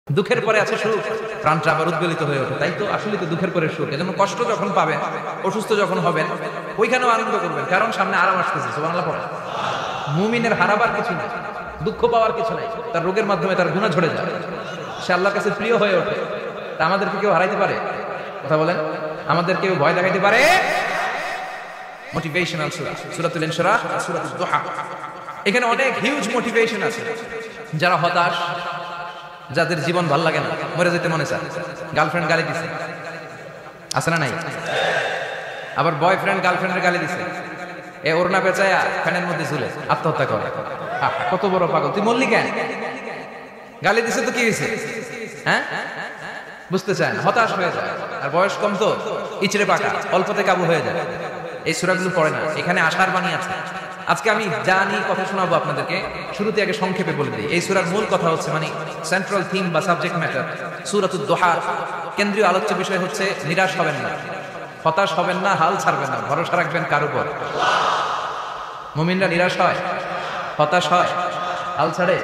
দুঃখের পরে আছে সুখ, প্রাণটা আবার উদ্বেলিত হয়ে ওঠে। তাই তো আসলে তো দুঃখের পরে সুখ। এজন্য কষ্ট যখন পাবেন, অসুস্থ যখন হবেন, ওইখানেও আনন্দ করবেন, কারণ সামনে আরাম আসতেছে। সুবহানাল্লাহ পড়ে। মুমিনের হারাবার কিছু নাই, দুঃখ পাওয়ার কিছু নাই, তার রোগের মাধ্যমে তার গুনাহ ঝরে যায়, সে আল্লাহর কাছে প্রিয় হয়ে ওঠে। তা আমাদেরকে কেউ হারাইতে পারে? কথা বলেন, আমাদের কেউ ভয় দেখাইতে পারে? মোটিভেশনাল সূরা, সূরাতুল ইনশিরাহ আর সূরাতুদ দুহা, এখানে অনেক হিউজ মোটিভেশন আছে। যারা হতাশ, যাদের জীবন ভাল লাগে না, মরে যেতে মনে চায়, গার্লফ্রেন্ড গালি দিছে, আছে না নাই? আবার বয়ফ্রেন্ড গার্লফ্রেন্ডের গালি দিছে, এ ওড়না পেঁচায়া ফ্যানের মধ্যে ঝুলে আত্মহত্যা করে। কত বড় পাগল তুই, মল্লি কেন? গালি দিছে তো কি হয়েছে? হ্যাঁ, বুঝতে চায় না, হতাশ হয়ে যায়। আর বয়স কম তো ইচড়ে পাকা, অল্পতে কাবু হয়ে যায়। এই সূরাগুলো পড়ে না, এখানে আশার বাণী আছে। আজকে আমি যা নিয়ে কথা শোনাবো আপনাদেরকে, শুরুতে আগে সংক্ষেপে বলে দিই। এই সূরার মূল কথা হচ্ছে, মানে সেন্ট্রাল থিম বা সাবজেক্ট ম্যাটার, সূরাতুদ দুহার কেন্দ্রীয় আলোচ্য বিষয় হচ্ছে নিরাশ হবেন না, হতাশ হবেন না, হাল ছাড়বেন না, ভরসা রাখবেন কার উপর? মুমিনরা নিরাশ হয়, হতাশ হয়, হাল ছাড়ে,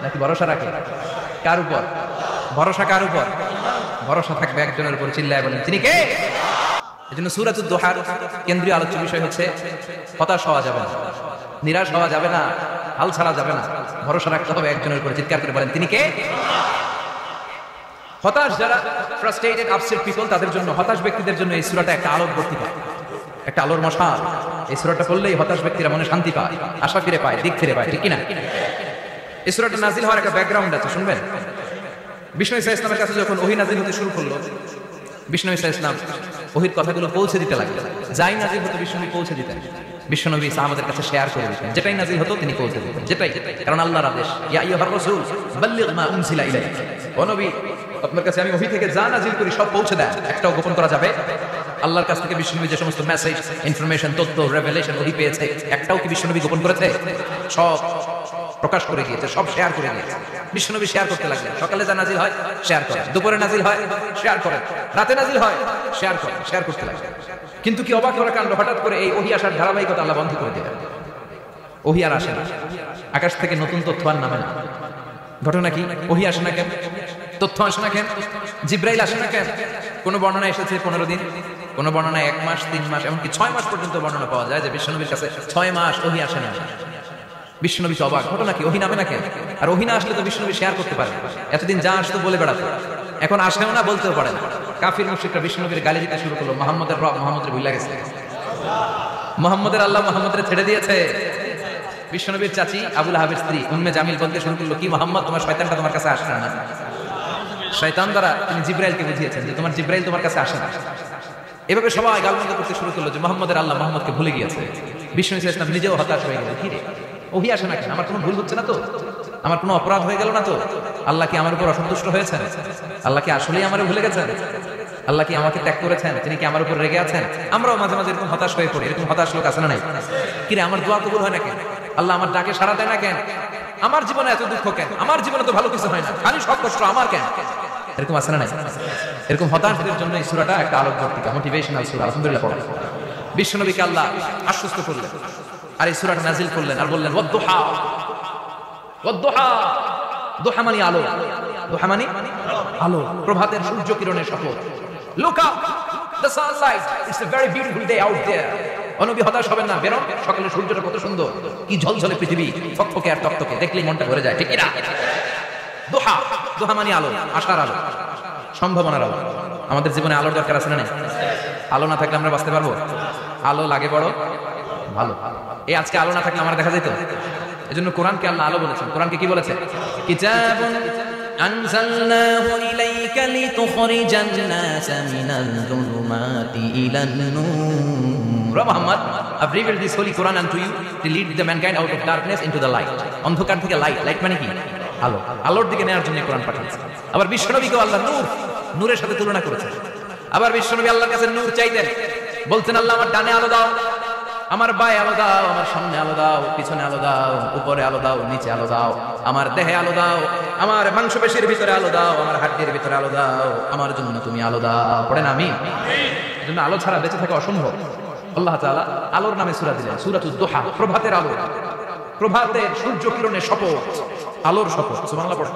নাকি ভরসা রাখে? কার উপর ভরসা? কার উপর ভরসা থাকবে? একজনের উপর। চিল্লায় বলেন, তিনি কে? এজন্য সূরাতুদ দুহার কেন্দ্রীয় আলোচ্য বিষয় হচ্ছে হতাশ হওয়া যাবে না, নিরাশ হওয়া যাবে না, হাল ছাড়া যাবে না, ভরসা রাখতে হবে একজনের উপর। চিৎকার করে বলেন, তিনি কে? হতাশ যারা, ফ্রাস্ট্রেটেড, আপসেট পিপল, তাদের জন্য, হতাশ ব্যক্তিদের জন্য এই সূরাটা একটা আলোক বর্তিকা, একটা আলোর মশাল। এই সূরাটা পড়লেই হতাশ ব্যক্তিরা মনে শান্তি পায়, আশা ফিরে পায়, দিক ফিরে পায়, ঠিক কিনা? এই সূরাটা নাজিল হওয়ার একটা ব্যাকগ্রাউন্ড আছে, শুনবেন। বিষ্ণু ঈসা ইসলামের কাছে যখন ওহী নাজিল হতে শুরু করলো, বিষ্ণু ঈসা ইসলাম ওহীর কথাগুলো পৌঁছে দিতে লাগলেন। যাই নাজিল হতো বিষ্ণুনবী পৌঁছে দিতেন, বিষ্ণুনবী সাহাবাদের কাছে শেয়ার করে দিতেন। যেটাই নাজিল হতো তিনি পৌঁছে দিতেন, যেটাই, কারণ আল্লাহর আদেশ, ইয়া আইয়ুহার রাসূল বাল্লিগ মা উনজিলা ইলাইক। ও নবী, আপনার কাছে আমি ওহী থেকে যা নাজিল করি সব পৌঁছে দেন, একটাও গোপন করা যাবে? আল্লাহর কাছ থেকে বিষ্ণুনবী যে সমস্ত মেসেজ, ইনফরমেশন, তথ্য, রেভেলেশন ওহী পেয়েছে, একটাও কি বিষ্ণুনবী গোপন করেছে? সব প্রকাশ করে গিয়েছে, সব শেয়ার করে গিয়েছে। বিষ্ণুনবী শেয়ার করতে লাগলেন। সকালে যা নাজিল হয় শেয়ার করেন, দুপুরে নাজিল হয় শেয়ার করেন, রাতে নাজিল হয় শেয়ার করেন, শেয়ার করতে লাগলেন। কিন্তু কি অবাক করা কাণ্ড, হঠাৎ করে এই ওহী আসার ধারাবাহিকতা আল্লাহ বন্ধ করে দিলেন। ওহী আর আসে না, আকাশ থেকে নতুন তথ্য আর নামে না। ঘটনা কি? ওহী আসে না কেন? তথ্য আসে না কেন? জিব্রাইল আসে না কেন? কোন বর্ণনা এসেছে 15 দিন, কোন বর্ণনায় 1 মাস, 3 মাস, এমনকি 6 মাস পর্যন্ত বর্ণনা পাওয়া যায় যে বিষ্ণুনবীর কাছে 6 মাস ওহী আসে না। বিষ্ণুনবী তো অবাক, ঘটনা কি? ওহী নামে না কেন? আর ওহী না আসলে তো বিষ্ণুনবী শেয়ার করতে পারে, এতদিন যা আসতো বলে বেড়াতো, এখন আসেও না, বলতেও পারে না। কাফির মুশরিকরা বিষ্ণুনবীর গালি দিতে শুরু করলো, মুহাম্মদের রব মুহাম্মদের ভুলে গেছে, মুহাম্মদের আল্লাহ মুহাম্মদের ছেড়ে দিয়েছে। বিষ্ণুনবীর চাচী আবু লাহাবের স্ত্রী উম্মে জামিল বলতে শুরু করলো, কি মুহাম্মদ, তোমার শয়তানটা তোমার কাছে আসে না? শয়তান দ্বারা তিনি জিব্রাইলকে বুঝিয়েছেন যে তোমার জিব্রাইল তোমার কাছে আসে না। এভাবে সবাই গালমন্দ করতে শুরু করলো যে মুহাম্মদের আল্লাহ মুহাম্মদকে ভুলে গিয়েছে। বিষ্ণু ইসলাম নিজেও হতাশ হয়ে গেলেন, কি রে ওহী আসে না কেন? আমার কোনো ভুল হচ্ছে না তো? আমার কোনো অপরাধ হয়ে গেল না তো? আল্লাহ কি আমার উপর অসন্তুষ্ট হয়েছেন? আল্লাহ কি আসলেই আমারে ভুলে গেছেন? আল্লাহ কি আমাকে ত্যাগ করেছেন? তিনি কি আমার উপর রেগে আছেন? আমরাও মাঝে মাঝে এরকম হতাশ হয়ে পড়ি। এরকম হতাশ লোক আছে না নাই? কি রে, আমার দোয়া কবুল হয় না কেন? আল্লাহ আমার ডাকে সাড়া দেয় না কেন? আমার জীবনে এত দুঃখ কেন? আমার জীবনে তো ভালো কিছু হয় না, খালি সব কষ্ট আমার কেন? এরকম আছে না নাই? এরকম হতাশদের জন্য এই সূরাটা একটা আলোক বর্তিকা, মোটিভেশনাল সূরা। আলহামদুলিল্লাহ পড়ো। বিশ্বনবীকে আল্লাহ আশ্বস্ত করলেন আর এই সূরাটা নাজিল করলেন আর বললেন, ওয়াদ-দুহা, ওয়াদ-দুহা, দুহা মানে আলো, দুহা মানে আলো, প্রভাতের সূর্য কিরণের শপথ। Look up, the sunlight, it's a very beautiful day out there. ও নবী, হতাশ হবেন না, বেরোন, সকালের সূর্যটা কত সুন্দর, কি ঝলঝলে পৃথিবী, ফকফকে আর তকতকে, দেখলেই মনটা ভরে যায়, ঠিক কিনা? দুহা, দুহা মানে আলো, আশার আলো, সম্ভাবনার আলো। আমাদের জীবনে আলোর দরকার আছে না নাই? আলো না থাকলে আমরা বাঁচতে পারবো? আলো লাগে বড় ভালো। এই আজকে আলো না থাকলে আমরা দেখা যেত। এজন্য কোরআনকে আল্লাহ আলো বলেছেন। কোরআনকে কি বলেছে? কিতাবুন আনজালনাহু ইলাইকা লিতুখরিজান নাসা মিনাল যুলুমাতি ইলান নূর। Muhammad, I've revealed this holy Quran unto you to lead the mankind out of darkness into the light. অন্ধকার থেকে লাইট, লাইট মানে কি? আলো, আলোর দিকে নেওয়ার জন্য কোরআন পাঠিয়েছে। আবার বিশ্বনবীকে আল্লাহ নূর, নূরের সাথে তুলনা করেছেন। আবার বিশ্বনবী আল্লাহর কাছে নূর চাইতেন, বলতেন, আল্লাহ আমার ডানে আলো দাও, আমার বায়ে আলো দাও, আমার সামনে আলো দাও, পিছনে আলো দাও, উপরে আলো দাও, নিচে আলো দাও, আমার দেহে আলো দাও, আমার মাংসপেশির ভিতরে আলো দাও, আমার হাড়ের ভিতরে আলো দাও, আমার জন্য তুমি আলো দাও। পড়েন আমিন। এজন্য আলো ছাড়া বেঁচে থাকা অসম্ভব। আল্লাহ তাআলা আলোর নামে সূরা দিলেন, সূরাতুদ দুহা, প্রভাতের আলো, প্রভাতের সূর্য কিরণের শপথ, আলোর শপথ। সুবহানাল্লাহ পড়ো।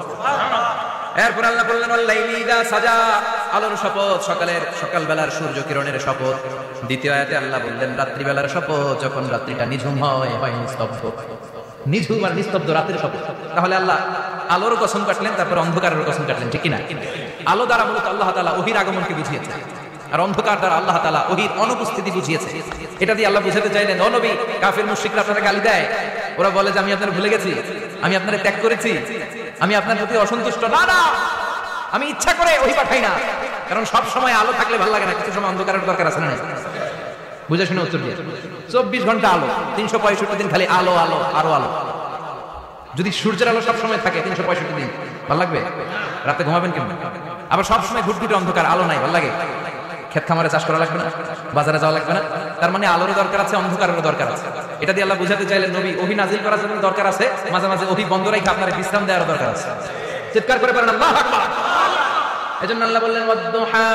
এরপর আল্লাহ বললেন ওয়াল্লাইলি ইযা সাজা, আলোর শপথ, সকালবেলার সূর্য কিরণের শপথ। দ্বিতীয় আয়াতে আল্লাহ বললেন রাত্রিবেলার শপথ, যখন রাত্রিটা নিঝুম হয় নিস্তব্ধ, নিঝুম আর নিস্তব্ধ রাতের শপথ। তাহলে আল্লাহ আলোর কসম কাটলেন, তারপর অন্ধকারের কসম কাটলেন, ঠিক কি না? আলো দ্বারা মূলত আল্লাহ তাআলা ওহীর আগমনকে বুঝিয়েছে, আর অন্ধকার দ্বারা আল্লাহ তাআলা ওহীর অনুপস্থিতি বুঝিয়েছে। এটা দিয়ে আল্লাহ বুঝাতে চাইলেন, ও নবী, কাফির মুশরিকরা আপনারা গালি দেয়, ওরা বলে যে আমি আপনার ভুলে গেছি, আমি আপনারে ত্যাগ করেছি, আমি আপনার প্রতি অসন্তুষ্ট। না না, আমি ইচ্ছা করে ওহী পাঠাই না, কারণ সব সময় আলো থাকলে ভালো লাগে না, কিছু সময় অন্ধকারের দরকার আছে না? বুঝে শুনে উত্তর দিয়ে 24 ঘন্টা আলো, 365 দিন খালি আলো আলো আরো আলো। যদি সূর্যের আলো সব সময় থাকে 365 দিন, ভালো লাগবে? রাতে ঘুমাবেন কেমন? আবার সব সময় ঘুটঘুটে অন্ধকার, আলো নাই, ভালো লাগে? ক্ষেত খামারে চাষ করা লাগবে না, বাজারে যাওয়া লাগবে না। তার মানে আলোর দরকার আছে, অন্ধকারেরও দরকার আছে। এটা দিয়ে আল্লাহ বুঝাতে চাইলেন, নবী, ওহী নাজিল করার জন্য দরকার আছে, মাঝে মাঝে ওহী বন্ধ রেখে আপনার বিশ্রাম দেওয়ার দরকার আছে। চিৎকার করে বলেন আল্লাহু আকবার। এজন্য আল্লাহ বললেন ওয়াদ-দুহা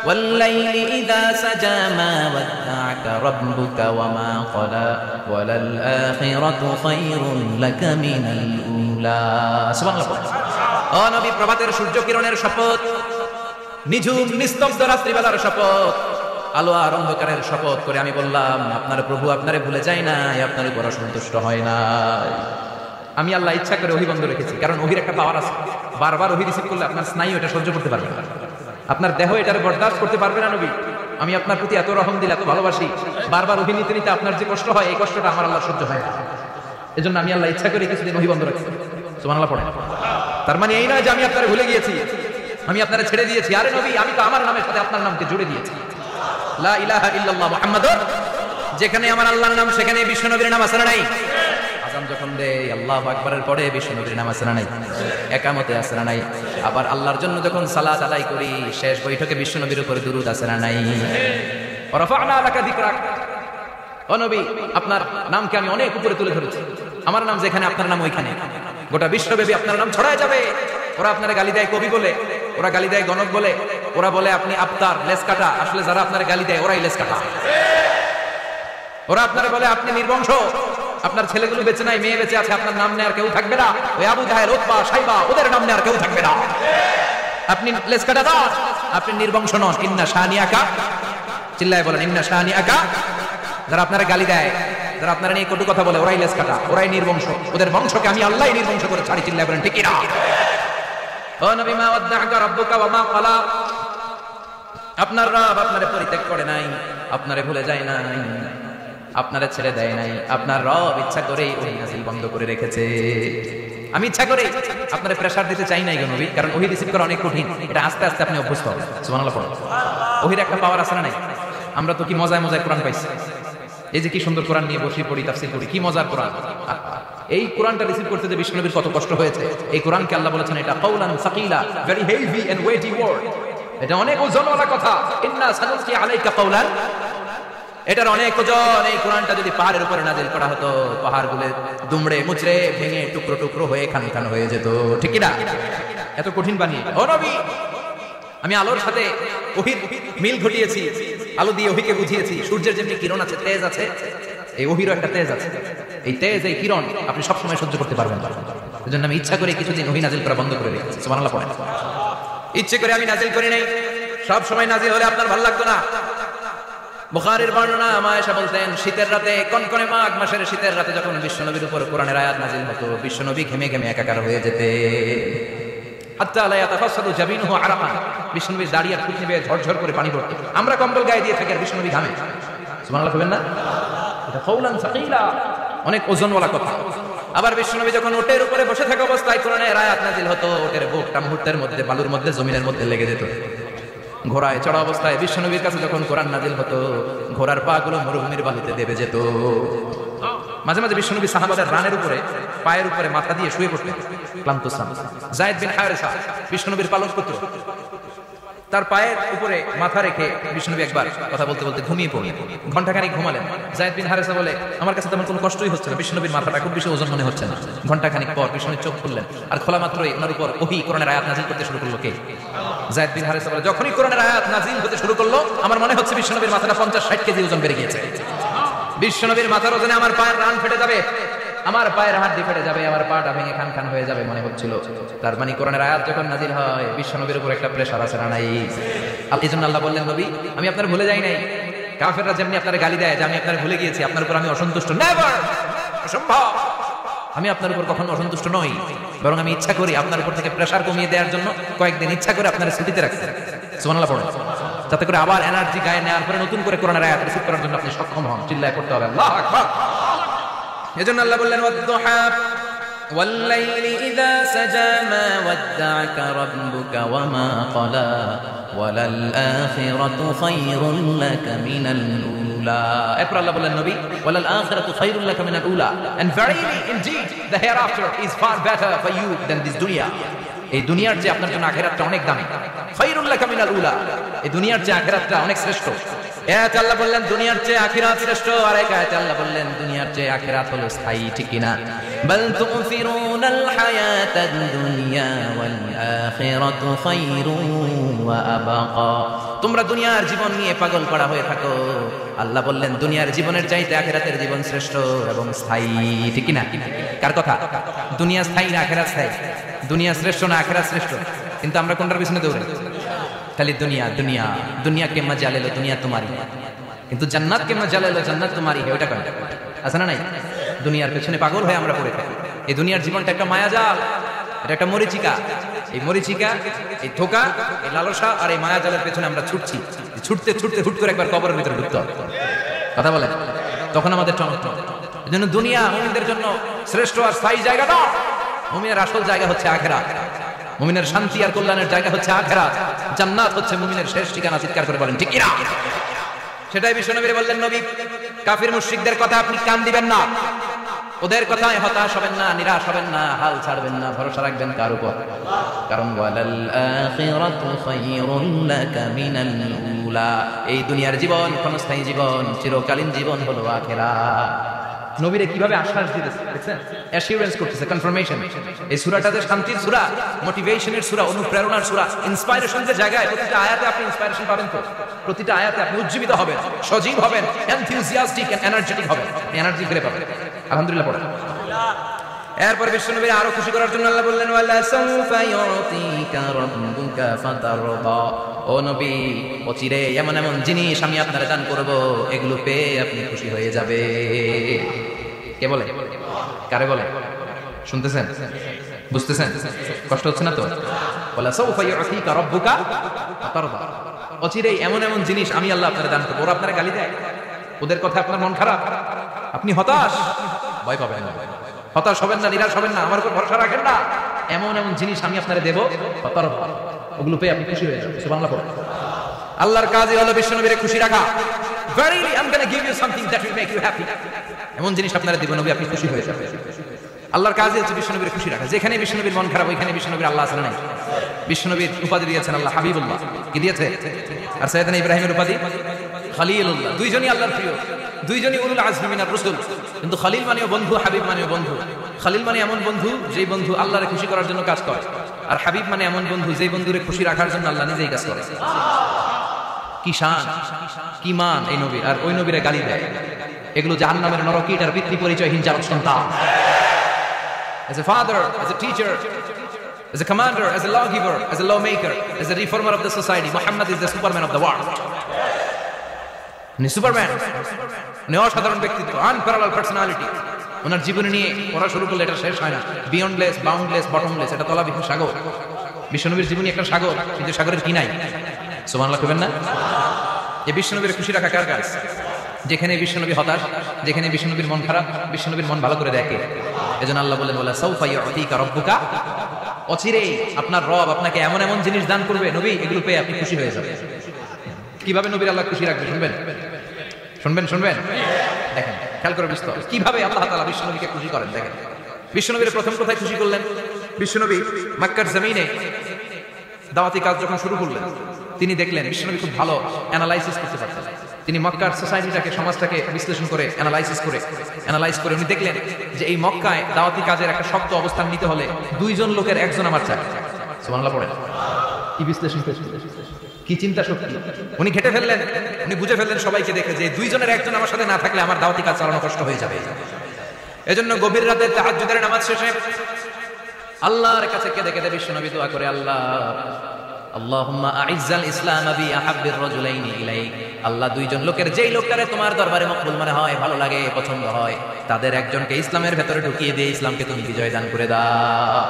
ওয়াল-লাইলি ইযা সাজা মা ওয়াদ্দা'আকা রাব্বুকা ওয়া মা ক্বালা ওয়ালাল আখিরাতু খায়রুন লাকা মিনাল উলা। সুবহানাল্লাহ। ও নবী, প্রভাতের সূর্য কিরণের শপথ, নিঝুম নিস্তব্ধ রাত্রিবেলার শপথ, আলো আর অন্ধকারের শপথ করে আমি বললাম, আপনার প্রভু আপনারে ভুলে যায় না, আপনার উপর সন্তুষ্ট হয় না। আমি আল্লাহ ইচ্ছা করে ওহী বন্ধ রেখেছি, কারণ ওহীর একটা পাওয়ার আছে। বারবার ওহী রিসিভ করলে আপনার স্নায়ু এটা সহ্য করতে পারবে না, আপনার দেহ এটার বরদাস্ত করতে পারবে না। নবী, আমি আপনার প্রতি এত রহম দিল, এত ভালোবাসি, বারবার ওহী নিতে নিতে আপনার যে কষ্ট হয়, এই কষ্টটা আমার আল্লাহ সহ্য হয় না। এজন্য আমি আল্লাহ ইচ্ছা করে কিছুদিন ওহী বন্ধ রাখছি। সুবহানাল্লাহ পড়েন। তার মানে এই নয় যে আমি আপনারে ভুলে গিয়েছি, আমি আপনারে ছেড়ে দিয়েছি। আরে নবী, আমি তো আমার নামের সাথে আপনার নামকে জুড়ে দিয়েছি। লা ইলাহা ইল্লাল্লাহ মুহাম্মাদুর, যেখানে আমার আল্লাহর নাম সেখানে বিশ্ব নবীর নাম আছে না নাই? আযান যখন দেই আল্লাহু আকবারের পরে বিশ্ব নবীর নাম আছে না নাই? একামতে আছে না নাই? আবার আল্লাহর জন্য যখন সালাত আদায় করি, শেষ বৈঠকে বিশ্ব নবীর উপরে দুরূদ আছে না নাই? ওয়া রাফা'না লাকা যিকরাক, ও নবী, আপনার নামকে আমি অনেক উপরে তুলে ধরেছি। আমার নাম যেখানে, আপনার নাম ওইখানে। গোটা বিশ্বব্যাপী আপনার নাম ছড়ায় যাবে। ওরা আপনার গালি দেয় কবি বলে, ওরা গালি দেয় গণক বলে, ওরা বলে আপনি আফতার, লেস কাটা। আসলে যারা আপনার গালি দেয় ওরাই লেস কাটা। ওরা আপনারা বলে আপনি নির্বংশ, আপনার ছেলেগুলো বেঁচে নাই, মেয়ে বেঁচে আছে, আপনার নাম নেওয়ার কেউ থাকবে না। ওই আবু জাহেল, উতবা, সাইবা, ওদের নাম নেওয়ার কেউ থাকবে না। আপনি লেস কাটা দাও, আপনি নির্বংশ নন। ইন্না শানিয়াকা, চিল্লায় বলেন ইন্না শানিয়াকা। যারা আপনারা গালি দেয়, যারা আপনারা নিয়ে কটু কথা বলে, ওরাই লেস কাটা, ওরাই নির্বংশ। ওদের বংশকে আমি আল্লাহই নির্বংশ করে ছাড়ি। চিল্লায় বলেন ঠিক কিনা? ও নবী, মা ওয়াদ্দা'আকা রাব্বুকা ওয়া মা ক্বালা, আপনার রব আপনারে পরিত্যাগ করে নাই, আপনারে ভুলে যায় নাই, আপনারে ছেড়ে দেয় নাই। আপনার রব ইচ্ছা করেই ওহী নাযিল বন্ধ করে রেখেছে। আমি ইচ্ছা করে আপনারে প্রেসার দিতে চাই নাই গো নবী, কারণ ওহী রিসিভ করা অনেক কঠিন। এটা আস্তে আস্তে আপনি অভ্যস্ত হবেন। সুবহানাল্লাহ পড়ুন। ওহীর একটা পাওয়ার আছে না নাই? আমরা তো কি মজায় মজায় কোরআন পাইছি। এই যে কি সুন্দর কোরআন নিয়ে বসি, পড়ি, তাফসীর করি, কি মজার কোরআন। এই কোরআনটা রিসিভ করতে যে বিশ্ব নবীর কত কষ্ট হয়েছে। এই কোরআনকে আল্লাহ বলেছেন এটা কাওলান সাকিলা, very heavy and weighty word. এটা অনেক ওজনওয়ালা কথা। ইন্না সানুলকি আলাইকা কাওলান, এটার অনেক ওজন। এই কোরআনটা যদি পাহাড়ের উপরে নাজিল করা হতো, পাহাড়গুলো দুমড়ে মুচড়ে ভেঙে টুকরো টুকরো হয়ে খান খান হয়ে যেত, ঠিক কি না? এত কঠিন বানিয়ে ও নবী, আমি আলোর সাথে ওহীর মিল ঘটিয়েছি, আলো দিয়ে ওহীকে বুঝিয়েছি। সূর্যের যেমনি কিরণ আছে, তেজ আছে, এই ওহীরও একটা তেজ আছে। এই তেজ, এই কিরণ আপনি সবসময় সহ্য করতে পারবেন না। এজন্য আমি ইচ্ছা করে কিছুদিন ওহী নাজিল করা বন্ধ করে রেখেছি। সুবহানাল্লাহ পড়েন। ইচ্ছে করে আমি নাজিল করি নাই। সব সময় নাজিল হলে আপনার ভালো লাগতো না। বুখারীর বর্ণনা, আয়েশা বলতেন, শীতের রাতে, কনকনে মাঘ মাসের শীতের রাতে যখন বিশ্বনবীর উপর কোরআনের আয়াত নাজিল হতো, বিশ্বনবী ঘেমে ঘেমে একাকার হয়ে যেতে। হাত্তা লা ইয়াতাফাসসাদু জাবিনুহু আরাকান, বিশ্বনবীর দাড়ি আর থুতনি বেয়ে ঝরঝর করে পানি পড়তো। আমরা কম্বল গায়ে দিয়ে থাকি আর বিশ্বনবী ঘামে। সুবহানাল্লাহ বলবেন না? এটা কাওলান সাকিলা, অনেক ওজনওয়ালা কথা। আবার বিশ্বনবী যখন ওটের উপরে বসে থাকা অবস্থায় কোরআনের আয়াত নাজিল হতো, ওটের বুকটা মুহূর্তের মধ্যে বালুর মধ্যে, জমিনের মধ্যে লেগে যেত। ঘোড়ায় চড়া অবস্থায় বিশ্বনবীর কাছে যখন কোরআন নাজিল হতো, ঘোড়ার পা গুলো মরুভূমির বালিতে দেবে যেত। মাঝে মাঝে বিশ্বনবী সাহাবাদের রানের উপরে, পায়ের উপরে মাথা দিয়ে শুয়ে পড়তেন ক্লান্ত শ্রান্ত। যায়েদ বিন হারেসা, বিশ্বনবীর পালক পুত্র, তার পায়ের উপরে মাথা রেখে বিশ্বনবী একবার কথা বলতে বলতে ঘুমিয়ে পড়লেন। ঘন্টাখানিক ঘুমালেন। যায়েদ বিন হারেসা বলে, আমার কাছে তেমন কোনো কষ্টই হচ্ছে না, বিশ্বনবীর মাথাটা খুব বেশি ওজন মনে হচ্ছে না। ঘন্টাখানিক পর বিশ্বনবী চোখ খুললেন, আর খোলা মাত্রই ওনার উপর ওহী কোরআনের আয়াত নাজিল করতে শুরু করলো। কে? যায়েদ বিন হারেসা বলে, যখনই কোরআনের আয়াত নাজিল হতে শুরু করলো, আমার মনে হচ্ছে বিশ্বনবীর মাথাটা 50-60 কেজি ওজন বেড়ে গিয়েছে। বিশ্বনবীর মাথার ওজনে আমার পায়ের রান ফেটে যাবে। আমার পায়ের হাড়ি ফেটে যাবে, আমার পাটা ভেঙে খান খান হয়ে যাবে মনে হচ্ছিল। তার মানে কোরআনের আয়াত যখন নাজিল হয় বিশ্বনবীর উপর একটা প্রেসার আছে না নাই? এই জন্য আল্লাহ বললেন, নবী আমি আপনার ভুলে যাই নাই। কাফেররা যেমনি আপনার গালি দেয় যে আমি আপনার ভুলে গিয়েছি, আপনার উপর আমি অসন্তুষ্ট, নেভার, অসম্ভব। আমি আপনার উপর কখনো অসন্তুষ্ট নই, বরং আমি ইচ্ছা করি আপনার উপর থেকে প্রেসার কমিয়ে দেওয়ার জন্য কয়েকদিন ইচ্ছা করে আপনার ছুটিতে রাখতে। সুবহানাল্লাহ পড়েন, যাতে করে আবার এনার্জি গায়ে নেওয়ার পরে নতুন করে কোরআনের আয়াত রিসিভ করার জন্য আপনি সক্ষম হন। চিল্লায় করতে হবে আল্লাহু আকবার। এজন্য আল্লাহ বললেন ওয়াদ-দুহা ওয়াল-লাইলি ইযা সাজা মা ওয়াদ্দা'আকা রাব্বুকা ওয়া মা ক্বালা ওয়ালাল-আখিরাতু খায়রুল লাকা মিনাল উলা। এরপর আল্লাহ বললেন, নবী ওয়ালাল-আখিরাতু খায়রুল লাকা মিনাল উলা, and verily indeed the hereafter is far better for you than this dunya. এই দুনিয়ার চেয়ে আপনার জন্য আখিরাতটা অনেক দামি। খায়রুল লাকা মিনাল উলা, এই দুনিয়ার চেয়ে আখিরাতটা অনেক শ্রেষ্ঠ। এতে আল্লাহ বললেন দুনিয়ার চেয়ে আখিরাত শ্রেষ্ঠ, আর এক আয়াতে আল্লাহ বললেন দুনিয়ার চেয়ে আখিরাত হলো স্থায়ী, ঠিক কি না? বাল তুফিরুনাল হায়াতাদ দুনিয়া ওয়াল আখিরাতু খায়রুন ওয়া আবাকা। তোমরা দুনিয়ার জীবন নিয়ে পাগল করা হয়ে থাকো, আল্লাহ বললেন দুনিয়ার জীবনের চাইতে আখিরাতের জীবন শ্রেষ্ঠ এবং স্থায়ী, ঠিক কি না? কার কথা? দুনিয়া স্থায়ী না আখিরাত স্থায়ী? দুনিয়া শ্রেষ্ঠ না আখিরাত শ্রেষ্ঠ? কিন্তু আমরা কোনটার পিছনে দৌড়াই? খালি দুনিয়া দুনিয়া। দুনিয়া কে মজা লে লো, দুনিয়া তোমারি, কিন্তু জান্নাত কে মজা লে লো, জান্নাত তোমারি। ওইটা কয় আছে না নাই? দুনিয়ার পেছনে পাগল হয়ে আমরা পড়ে থাকি। এই দুনিয়ার জীবনটা একটা মায়াজাল, এটা একটা মরিচিকা। এই মরিচিকা, এই ধোঁকা, এই লালসা আর এই মায়াজালের পেছনে আমরা ছুটছি। ছুটতে ছুটতে হুট করে একবার কবরের ভিতরে ঢুকতে হবে। কথা বলে তখন আমাদের টনটন। এই জন্য দুনিয়া মুমিনদের জন্য শ্রেষ্ঠ আর স্থায়ী জায়গা না। মুমিনের আসল জায়গা হচ্ছে আখিরাত। মুমিনের শান্তি আর কল্যাণের জায়গা হচ্ছে আখিরাত। জান্নাত হচ্ছে মুমিনের শেষ ঠিকানা। চিৎকার করে বলেন ঠিক কি না? সেটাই বিশ্বনবী বললেন, নবী কাফির মুশরিকদের কথা আপনি কান দিবেন না, ওদের কথায় হতাশ হবেন না, নিরাশ হবেন না, হাল ছাড়বেন না, ভরসা রাখবেন কার উপর? কারণ ওয়ালাল আখিরাতু খায়রুন লাকা মিনাল উলা, এই দুনিয়ার জীবন ক্ষণস্থায়ী জীবন, চিরকালীন জীবন হলো আখিরাত। নবীরে কিভাবে আশ্বাস দিতেছে দেখছেন, অ্যাসিউরেন্স করতেছে, কনফার্মেশন। এই সূরাটাতে শান্তির সূরা, মোটিভেশনের সূরা, অনুপ্রেরণার সূরা, ইন্সপাইরেশনের জায়গায় প্রতিটা আয়াতে আপনি ইন্সপাইরেশন পাবেন। তো প্রতিটা আয়াতে আপনি উজ্জীবিত হবেন, সজীব হবেন, এনথুসিয়াস্টিক এন্ড এনার্জেটিক হবেন, এনার্জি ফিরে পাবেন। আলহামদুলিল্লাহ পড়েন। এরপর বিশ্বনবীর আরো খুশি করার জন্য আল্লাহ বললেন ওয়ালা সাউফা ইউতিকা রাব্বুকা ফাতারদা, ও নবী অচিরে এমন এমন জিনিস আমি আপনারে দান করব, এগুলো পেয়ে আপনি খুশি হয়ে যাবে। কে বলে? কারে বলে? শুনতেছেন? বুঝতেছেন? কষ্ট হচ্ছে না তো? ওয়ালা সাউফা ইউতিকা রাব্বুকা ফাতারদা, অচিরে এমন এমন জিনিস আমি আল্লাহ আপনারে দান করব। ওরা আপনারে গালি দেয়, ওদের কথা আপনার মন খারাপ, আপনি হতাশ, ভয় পাবেন না, হতাশ হবেন না, নিরাশ হবেন না, আমার উপর ভরসা রাখেন না। এমন এমন জিনিস আমি আপনারে দেব, ওগুলো পেয়ে আপনি খুশি হয়ে যাবেন। সুবহানাল্লাহ। আল্লাহর কাজই হলো বিশ্বনবীরে খুশি রাখা। Verily I'm going to give you something that will make you happy. এমন জিনিস আপনারা দিব নবী, আপনি খুশি হয়ে যাবেন। আল্লাহর কাজই হচ্ছে বিশ্বনবীরে খুশি রাখা। যেখানে বিশ্বনবীর মন খারাপ, ওইখানে বিশ্বনবীর আল্লাহ আছে না? বিশ্বনবীর উপাধি দিয়েছেন আল্লাহ হাবিবুল্লাহ, কি দিয়েছে? আর সাইয়েদনা ইব্রাহিমের উপাধি খলিলুল্লাহ। দুইজনই আল্লাহর প্রিয়, দুইজনই উলুল আজমি মিনার রাসূল। কিন্তু খলিল মানেও বন্ধু, হাবিব মানেও বন্ধু। খলিল মানে এমন বন্ধু যেই বন্ধু আল্লাহরে খুশি করার জন্য কাজ করে, আর হাবিব মানে এমন বন্ধু যেই বন্ধুরে খুশি রাখার জন্য আল্লাহ নিজেই কাজ করে। কি শান, কি মান এই নবীর, আর ওই নবীরে গালি দেয়। এগুলো জাহান্নামের নরকীটার পিতৃ পরিচয়হীন জারক সন্তান। As a father, as a teacher, as a commander, as a lawgiver, as a lawmaker, as a reformer of the society, Muhammad is the superman of the world. Superman, অসাধারণ ব্যক্তিত্ব, আনপ্যারালাল পার্সোনালিটি। ওনার জীবনী নিয়ে পড়া শুরু করলে এটা শেষ হয় না। বিয়ন্ডলেস, বাউন্ডলেস, বটমলেস, এটা তলাবিহীন সাগর। বিশ্বনবীর জীবনী একটা সাগর, কিন্তু সাগরের কি নাই? সুবহানাল্লাহ কইবেন না? এই বিশ্বনবীর খুশি রাখা কার কাজ? যেখানে বিশ্বনবী হতাশ, যেখানে বিশ্বনবীর মন খারাপ, বিশ্বনবীর মন ভালো করে দেখে। এজন্য আল্লাহ বলেন ওয়ালা সাউফা ইউতিকা রাব্বুকা, অচিরেই আপনার রব আপনাকে এমন এমন জিনিস দান করবে নবী, এগুলো পেয়ে আপনি খুশি হয়ে যাবেন। কিভাবে নবীর আল্লাহ খুশি রাখবে শুনবেন? শুনবেন শুনবেন? দেখেন, খেয়াল করে বুঝতে হবে কিভাবে আল্লাহ তাআলা বিশ্বনবীকে খুশি করেন। দেখেন, বিশ্বনবীর প্রথম কোথায় খুশি করলেন? বিশ্বনবী মক্কার জমিনে দাওয়াতি কাজ যখন শুরু করলেন, তিনি দেখলেন বিশ্বনবী খুব ভালো অ্যানালাইসিস করতে পারতেন। তিনি মক্কার সোসাইটিটাকে, সমাজটাকে বিশ্লেষণ করে অ্যানালাইজ করে উনি দেখলেন যে এই মক্কায় দাওয়াতি কাজের একটা শক্ত অবস্থান নিতে হলে দুইজন লোকের একজন আমার চাই। সুবহানাল্লাহ পড়েন। কি বিশ্লেষণ, কি চিন্তা শক্তি! উনি ঘেটে ফেললেন, উনি বুঝে ফেললেন সবাইকে দেখে যে দুইজনের একজন আমার সাথে না থাকলে আমার দাওয়াতি কাজ চালানো কষ্ট হয়ে যাবে। এজন্য গভীর রাতে তাহাজ্জুদের নামাজ শেষে আল্লাহর কাছে কেঁদে কেঁদে বিশ্বনবী দোয়া করে, আল্লাহ আল্লাহুম্মা আইজ্জাল ইসলাম বি আহাব্বির রাজুলাইনি ইলাইক। আল্লাহ দুইজন লোকের যেই লোকটারে তোমার দরবারে মকবুল মনে হয়, ভালো লাগে, পছন্দ হয়, তাদের একজনকে ইসলামের ভেতরে ঢুকিয়ে দিয়ে ইসলামকে তুমি বিজয় দান করে দাও।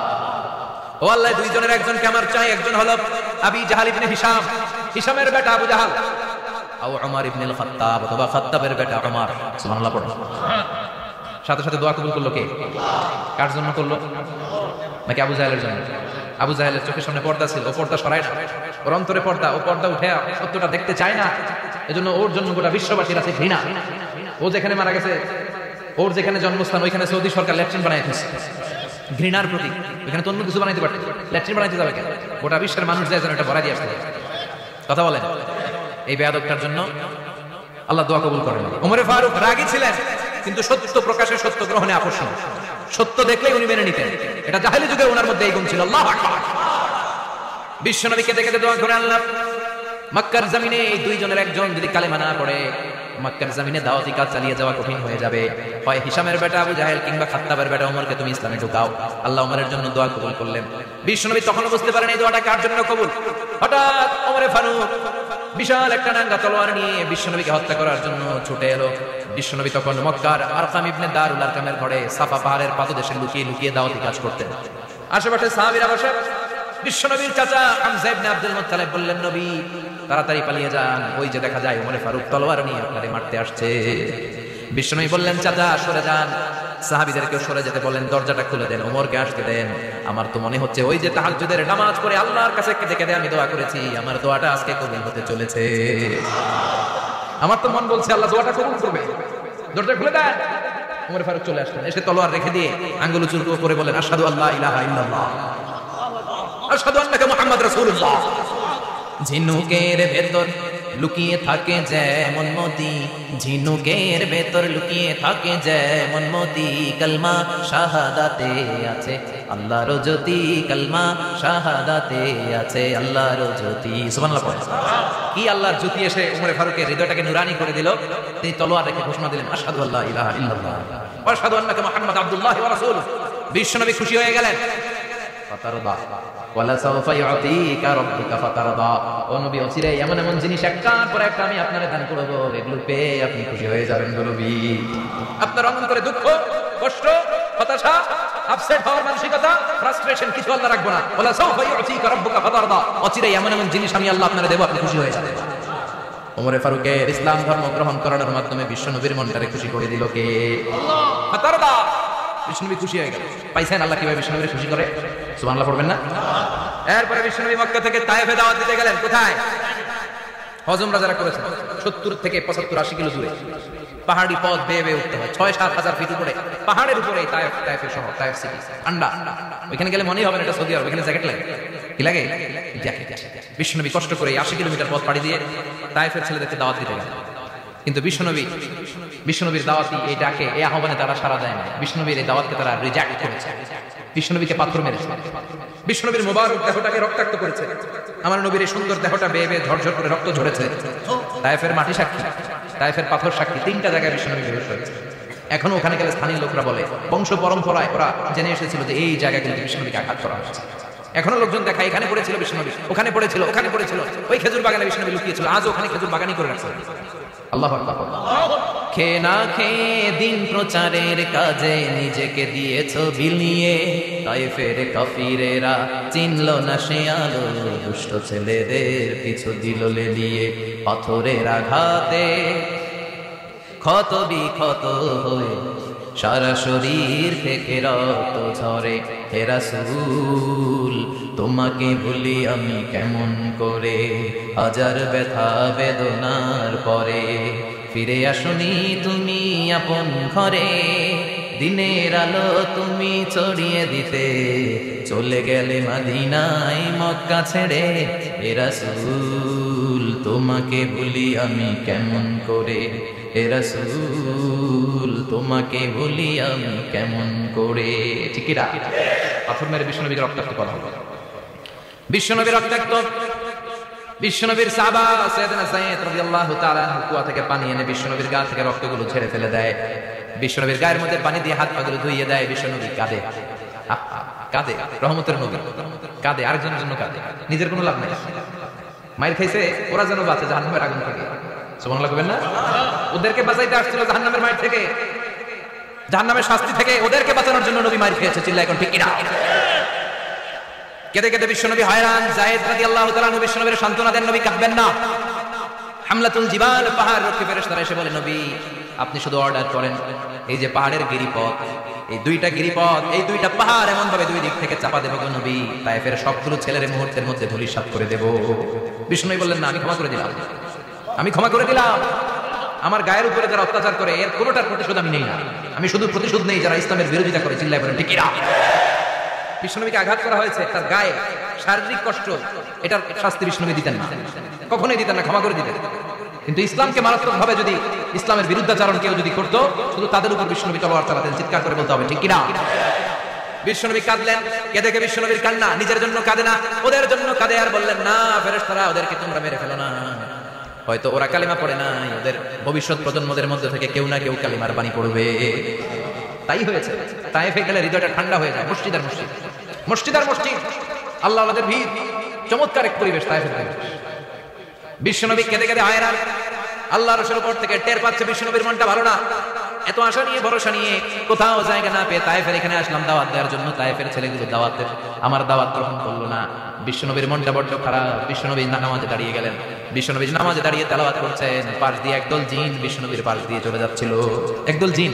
ও আল্লাহ, দুইজনের একজনকে আমার চাই। একজন হলো আবি জাহাল ইবনে হিশাম, হিশামের বেটা আবু জাহাল, আও উমর ইবনে আল খাত্তাব, অথবা খাত্তাবের বেটা উমর। সুবহানাল্লাহ পড়ো। সাথে সাথে দোয়া কবুল করলো কে? কার জন্য করলো? নাকি আবু জাহেলের জন্য? আবু জাহেলের চোখের সামনে পর্দা ছিল, ও পর্দা সরায় না, ওর অন্তরে পর্দা, ও পর্দা উঠে সত্যটা দেখতে চায় না। এজন্য ওর জন্য গোটা বিশ্ববাসীর আছে ঘৃণা। ও যেখানে মারা গেছে, ওর যেখানে জন্মস্থান, ওইখানে সৌদি সরকার ল্যাট্রিন বানাই দিচ্ছে, ঘৃণার প্রতীক। ওইখানে তো অন্য কিছু বানাইতে পারত, ল্যাট্রিন বানাইতে যাবে কেন? গোটা বিশ্বের মানুষ যায় যেন এটা ভরা দিয়ে আসতে। কথা বলেন, এই বেয়াদবটার জন্য আল্লাহ দোয়া কবুল করেন। ওমরে ফারুক রাগী ছিলেন, কিন্তু সত্য প্রকাশে, সত্য গ্রহণে আপোষ নেই। সত্য দেখলেই উনি মেনে নিতেন। এটা জাহেলি যুগে ওনার মধ্যে এই গুণ ছিল। আল্লাহু আকবার। বিশ্বনবীকে দেখে দোয়া করে, আল্লাহ মক্কার জমিনে এই দুইজনের একজন যদি কালেমা না পড়ে, মক্কার জমিনে দাওয়াতি কাজ চালিয়ে যাওয়া কঠিন হয়ে যাবে। হয় হিশামের বেটা আবু জাহেল কিংবা খাত্তাবের বেটা ওমরকে তুমি ইসলামে ঢুকাও। আল্লাহ ওমরের জন্য দোয়া কবুল করলেন। বিশ্বনবী তখনও বুঝতে পারেন এই দোয়াটা কার জন্য কবুল। হঠাৎ ওমরে ফারুক বিশাল একটা নাঙ্গা তলোয়ার নিয়ে বিশ্বনবীকে হত্যা করার জন্য ছুটে এলো। বিশ্বনবী তখন মক্কার আরকাম ইবনে দারুল আরকামের ঘরে সাফা পাহাড়ের পাদদেশে লুকিয়ে লুকিয়ে দাওয়াতি কাজ করতেন। আশেপাশে সাহাবীরা বসে। বিশ্বনবীর চাচা হামজা ইবনে আব্দুল মুত্তালিব বললেন, নবী তাড়াতাড়ি পালিয়ে যান, ওই যে দেখা যায় ওমরে ফারুক তলোয়ার নিয়ে আপনারে মারতে আসছে। বিশ্বনবী বললেন, চাচা সরে যান। সাহাবীদেরকে সরে যেতে বলেন, দরজাটা খুলে দেন, ওমরকে আসতে দেন। আমার তো মনে হচ্ছে ওই যে তাহাজ্জুদের নামাজ পড়ে আল্লাহর কাছে কেঁদে কেঁদে আমি দোয়া করেছি, আমার দোয়াটা আজকে কবুল হতে চলেছে। আমার তো মন বলছে আল্লাহ দোয়াটা কবুল করবে। দরজা খুলে দেন। ওমর ফারুক চলে আসলেন, এসে তলোয়ার রেখে দিয়ে আঙ্গুল উঁচু করে বলেন, আশহাদু আল্লা ইলাহা ইল্লাল্লাহ, আশহাদু আন্নাকা মুহাম্মাদ রাসূলুল্লাহ। ঝিনুকের ভেতর লুকিয়ে থাকে যেমন মতি, ঝিনুকের ভেতর লুকিয়ে থাকে যেমন মতি, কলমা শাহাদাতে আছে আল্লাহর জ্যোতি, কলমা শাহাদাতে আছে আল্লাহর জ্যোতি। সুবহানাল্লাহ পড়ে। কি আল্লাহর জ্যোতি এসে ওমর ফারুকের হৃদয়টাকে নুরানি করে দিল। তিনি তলোয়ার রেখে ঘোষণা দিলেন, আশহাদু আল্লা ইলাহা ইল্লাল্লাহ ওয়া আশহাদু আন্নাকা মুহাম্মাদ আবদুল্লাহ ওয়া রাসূলুহু। বিশ্বনবী খুশি হয়ে গেলেন। ফাতারদা ওয়ালা সাওফা ইউতিকা রাব্বুকা ফাতারদা। ও নবী, অচিরেই এমন এমন জিনিস একটার পর একটা আমি আপনারে দান করব, এগুলো পেয়ে আপনি খুশি হয়ে যাবেন গো নবী। আপনার অন্তরে দুঃখ, কষ্ট, হতাশা, আপসেট হওয়ার মানসিকতা, ফ্রাস্ট্রেশন কিছু আল্লাহ রাখবো না। ওয়ালা সাওফা ইউতিকা রাব্বুকা ফাতারদা। অচিরেই এমন এমন জিনিস আমি আল্লাহ আপনারে দেব, আপনি খুশি হয়ে যাবেন। ওমরে ফারুকের ইসলাম ধর্ম গ্রহণ করানোর মাধ্যমে বিশ্বনবীর মনটারে খুশি করে দিল কে? আল্লাহ। ফাতারদা। বিশ্বনবী খুশি হয়ে গেল। পাইছেন আল্লাহ কিভাবে বিশ্বনবীর খুশি করে? সুবহানাল্লাহ পড়বেন না? এরপরে বিশ্বনবী মক্কা থেকে তায়েফে দাওয়াত দিতে গেলেন। কোথায়? হজমরা যারা করেছেন 70 থেকে 75-80 কিলো দূরে পাহাড়ি পথ বেয়ে বেয়ে উঠতে হয়, 6-7 হাজার ফিট উপরে পাহাড়ের উপরে তায়েফের শহর, তায়েফ সিটি। ঠান্ডা, ওইখানে গেলে মনেই হবে না এটা সৌদি আরব। এখানে জ্যাকেট লাগে, কি লাগে? জ্যাকেট। বিশ্বনবী কষ্ট করে 80 কিলোমিটার পথ পাড়ি দিয়ে তায়েফের ছেলেদেরকে দাওয়াত দিতে গেলেন। কিন্তু বিশ্বনবীর দাওয়াতি এই ডাকে, এই আহ্বানে তারা সাড়া দেয় না। বিশ্বনবীর এই দাওয়াতকে তারা রিজেক্ট করেছে। বিশ্বনবীকে পাথর মেরেছে। বিশ্বনবীর মোবারক দেহটাকে রক্তাক্ত করেছে। আমার নবীর এই সুন্দর দেহটা বেয়ে বেয়ে ঝরঝর করে রক্ত ঝরেছে। তায়েফের মাটি সাক্ষী, তায়েফের পাথর সাক্ষী। 3টা জায়গায় বিশ্বনবী বেহুশ হয়েছে। এখনো ওখানে গেলে স্থানীয় লোকরা বলে, বংশ পরম্পরায় ওরা জেনে এসেছিল যে এই জায়গাগুলোতে বিশ্বনবীকে আঘাত করা হয়েছে। এখনো লোকজন দেখায়, এখানে পড়েছিল বিশ্বনবী, ওখানে পড়েছিল, ওখানে পড়েছিল, ওই খেজুর বাগানে বিশ্বনবী লুকিয়েছিল, আজ ওখানে খেজুর বাগানই করে রাখছে। আল্লাহু আকবার। খেয়ে না খেয়ে দিন প্রচারের কাজে নিজেকে দিয়েছ বিলিয়ে, তায়েফের কাফিরেরা চিনল না সে আলো, দুষ্ট ছেলেদের পিছু দিল লেলিয়ে, পাথরের আঘাতে ক্ষত বিক্ষত হয়ে সারা শরীর থেকে রক্ত ঝরে। হে রাসূল তোমাকে ভুলি আমি কেমন করে, হাজার ব্যথা বেদনার পরে ফিরে আসনি তুমি আপন ঘরে, দিনের আলো তুমি ছড়িয়ে দিতে চলে গেলে মদিনায় মক্কা ছেড়ে। হে রাসূল তোমাকে ভুলি আমি কেমন করে, হে রাসূল তোমাকে ভুলি আমি কেমন করে। ঠিক কি না? পাথর মেরে বিশ্বনবীকে রক্তাক্ত করা হলো। বিশ্বনবী রক্তাক্ত, বিশ্বনবীর সাহাবা সাইয়েদনা যায়েদ রাদিয়াল্লাহু তাআলা কুয়া থেকে পানি এনে বিশ্বনবীর গা থেকে রক্তগুলো ঝেড়ে ফেলে দেয়। বিশ্বনবীর গায়ের মধ্যে পানি দিয়ে হাত পাগুলো ধুইয়ে দেয়। বিশ্বনবী কাঁদে, কাঁদে, রহমতের নবী কাঁদে, আরেকজনের জন্য কাঁদে, নিজের কোনো লাভ নাই। মায়ের খাইছে, ওরা যেন বাঁচে জাহান্নামের আগুন থেকে। সুবহানাল্লাহ কইবেন না? ওদেরকে বাঁচাইতে আসছিল জাহান্নামের মায়ের থেকে, জাহান্নামের শাস্তি থেকে ওদেরকে বাঁচানোর জন্য নবী মায়ের খেয়েছে। চিল্লায় এখন ঠিক কিনা? কেঁদে কেঁদে বিশ্বনবী হয়রান। যায়েদ রাদিয়াল্লাহু তাআলা নবী বিশ্বনবীর সান্ত্বনা দেন, নবী কাঁদবেন না। হামলাতুল জিবাল, পাহাড় রক্ষী ফেরেশতারা এসে বলে, নবী আপনি শুধু অর্ডার করেন, এই যে পাহাড়ের গিরিপথ, এই দুইটা গিরিপথ, এই দুইটা পাহাড় এমন ভাবে দুই দিক থেকে চাপা দেব গো নবী, তায়েফের সবগুলো ছেলের মুহূর্তের মধ্যে ধূলিসাৎ করে দেব। বিষ্ণু বললেন, না, আমি ক্ষমা করে দিলাম, আমি ক্ষমা করে দিলাম। আমার গায়ের উপরে যারা অত্যাচার করে এর কোনোটার প্রতিশোধ আমি নেই না, আমি শুধু প্রতিশোধ নেই যারা ইসলামের বিরোধিতা করে। চিল্লায় বলেন ঠিক কিনা? বিষ্ণুনবীকে আঘাত করা হয়েছে, তার গায়ে শারীরিক কষ্ট, এটার শাস্তি বিষ্ণুনবী দিতেন না, কখনোই দিতেন না, ক্ষমা করে দিতেন। কিন্তু ইসলামকে মারাত্মক ভাবে যদি ইসলামের বিরুদ্ধাচরণ কেউ যদি করতো, শুধু তাদের উপর বিষ্ণুনবী তলোয়ার চালাতেন। চিৎকার করে বলতে হবে ঠিক কিনা? বিষ্ণুনবী কাঁদলেন। কে দেখে বিষ্ণুনবীর কান্না, নিজের জন্য কাঁদে না, ওদের জন্য কাঁদে। আর বললেন, না ফেরেশতারা, ওদেরকে তোমরা মেরে ফেলো না, হয়তো ওরা কালিমা পড়ে নাই, ওদের ভবিষ্যৎ প্রজন্মদের মধ্যে থেকে কেউ না কেউ কালিমার বাণী পড়বে। তাই হয়েছে। তায়েফে গেলে হৃদয়টা ঠান্ডা হয়ে যায়। মসজিদ আর মসজিদ, মসজিদ আর মসজিদ, আল্লাহ ওদের ভিড়, চমৎকার এক পরিবেশ তায়েফের পরিবেশ। বিশ্বনবী কেঁদে কেঁদে হয়রান। আল্লাহ রাসূলের উপর থেকে টের পাচ্ছে বিশ্বনবীর মনটা ভালো না। এত আশা নিয়ে, ভরসা নিয়ে কোথাও জায়গা না পেয়ে তায়েফের এখানে আসলাম দাওয়াত দেওয়ার জন্য। তায়েফের ছেলেগুলো দাওয়াতের আমার দাওয়াত গ্রহণ করলো না। বিশ্বনবীর মনটা বড্ড খারাপ। বিশ্বনবী নামাজে দাঁড়িয়ে গেলেন। বিশ্বনবী নামাজে দাঁড়িয়ে তেলাওয়াত করছেন। পাশ দিয়ে একদল জিন বিশ্বনবীর পাশ দিয়ে চলে যাচ্ছিল। একদল জিন,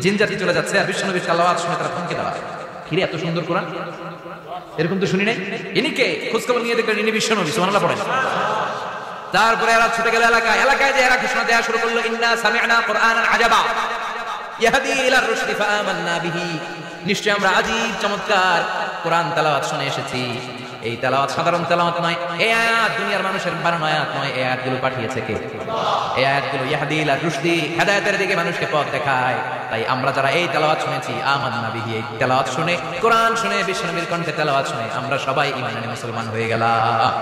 জিন জাতি চলে যাচ্ছে, আর বিশ্বনবীর তেলাওয়াত শুনে তারা থমকে দাঁড়ায়। কিরে এত সুন্দর কোরআন, এরকম তো শুনি নাই। ইনি কে? খোঁজখবর নিয়ে দেখলেন ইনি বিশ্বনবী। সুবহানাল্লাহ পড়েন। তারপরে এরা ছুটে গেল এলাকায়। এলাকায় যে এরা ঘোষণা দেওয়া শুরু করলো, ইন্না সামি'না কুরআনান আজাবা ইয়াহদি ইলা রুশদি ফাআমান্না বিহি, নিশ্চয় আমরা আজীব চমৎকার কোরআন তেলাওয়াত শুনে এসেছি। এই তেলাওয়াত সাধারণ তেলাওয়াত নয়, এই আয়াত দুনিয়ার মানুষের বানানো আয়াত নয়, এই আয়াতগুলো পাঠিয়েছে কে? এই আয়াতগুলো ইয়াহদি ইলা রুশদি, হেদায়েতের দিকে মানুষকে পথ দেখায়। তাই আমরা যারা এই তেলাওয়াত শুনেছি, আমান্না বিহি, এই তেলাওয়াত শুনে, কোরআন শুনে, বিশ্বনবীর কণ্ঠে তেলাওয়াত শুনে আমরা সবাই ঈমান আনে মুসলমান হয়ে গেলাম।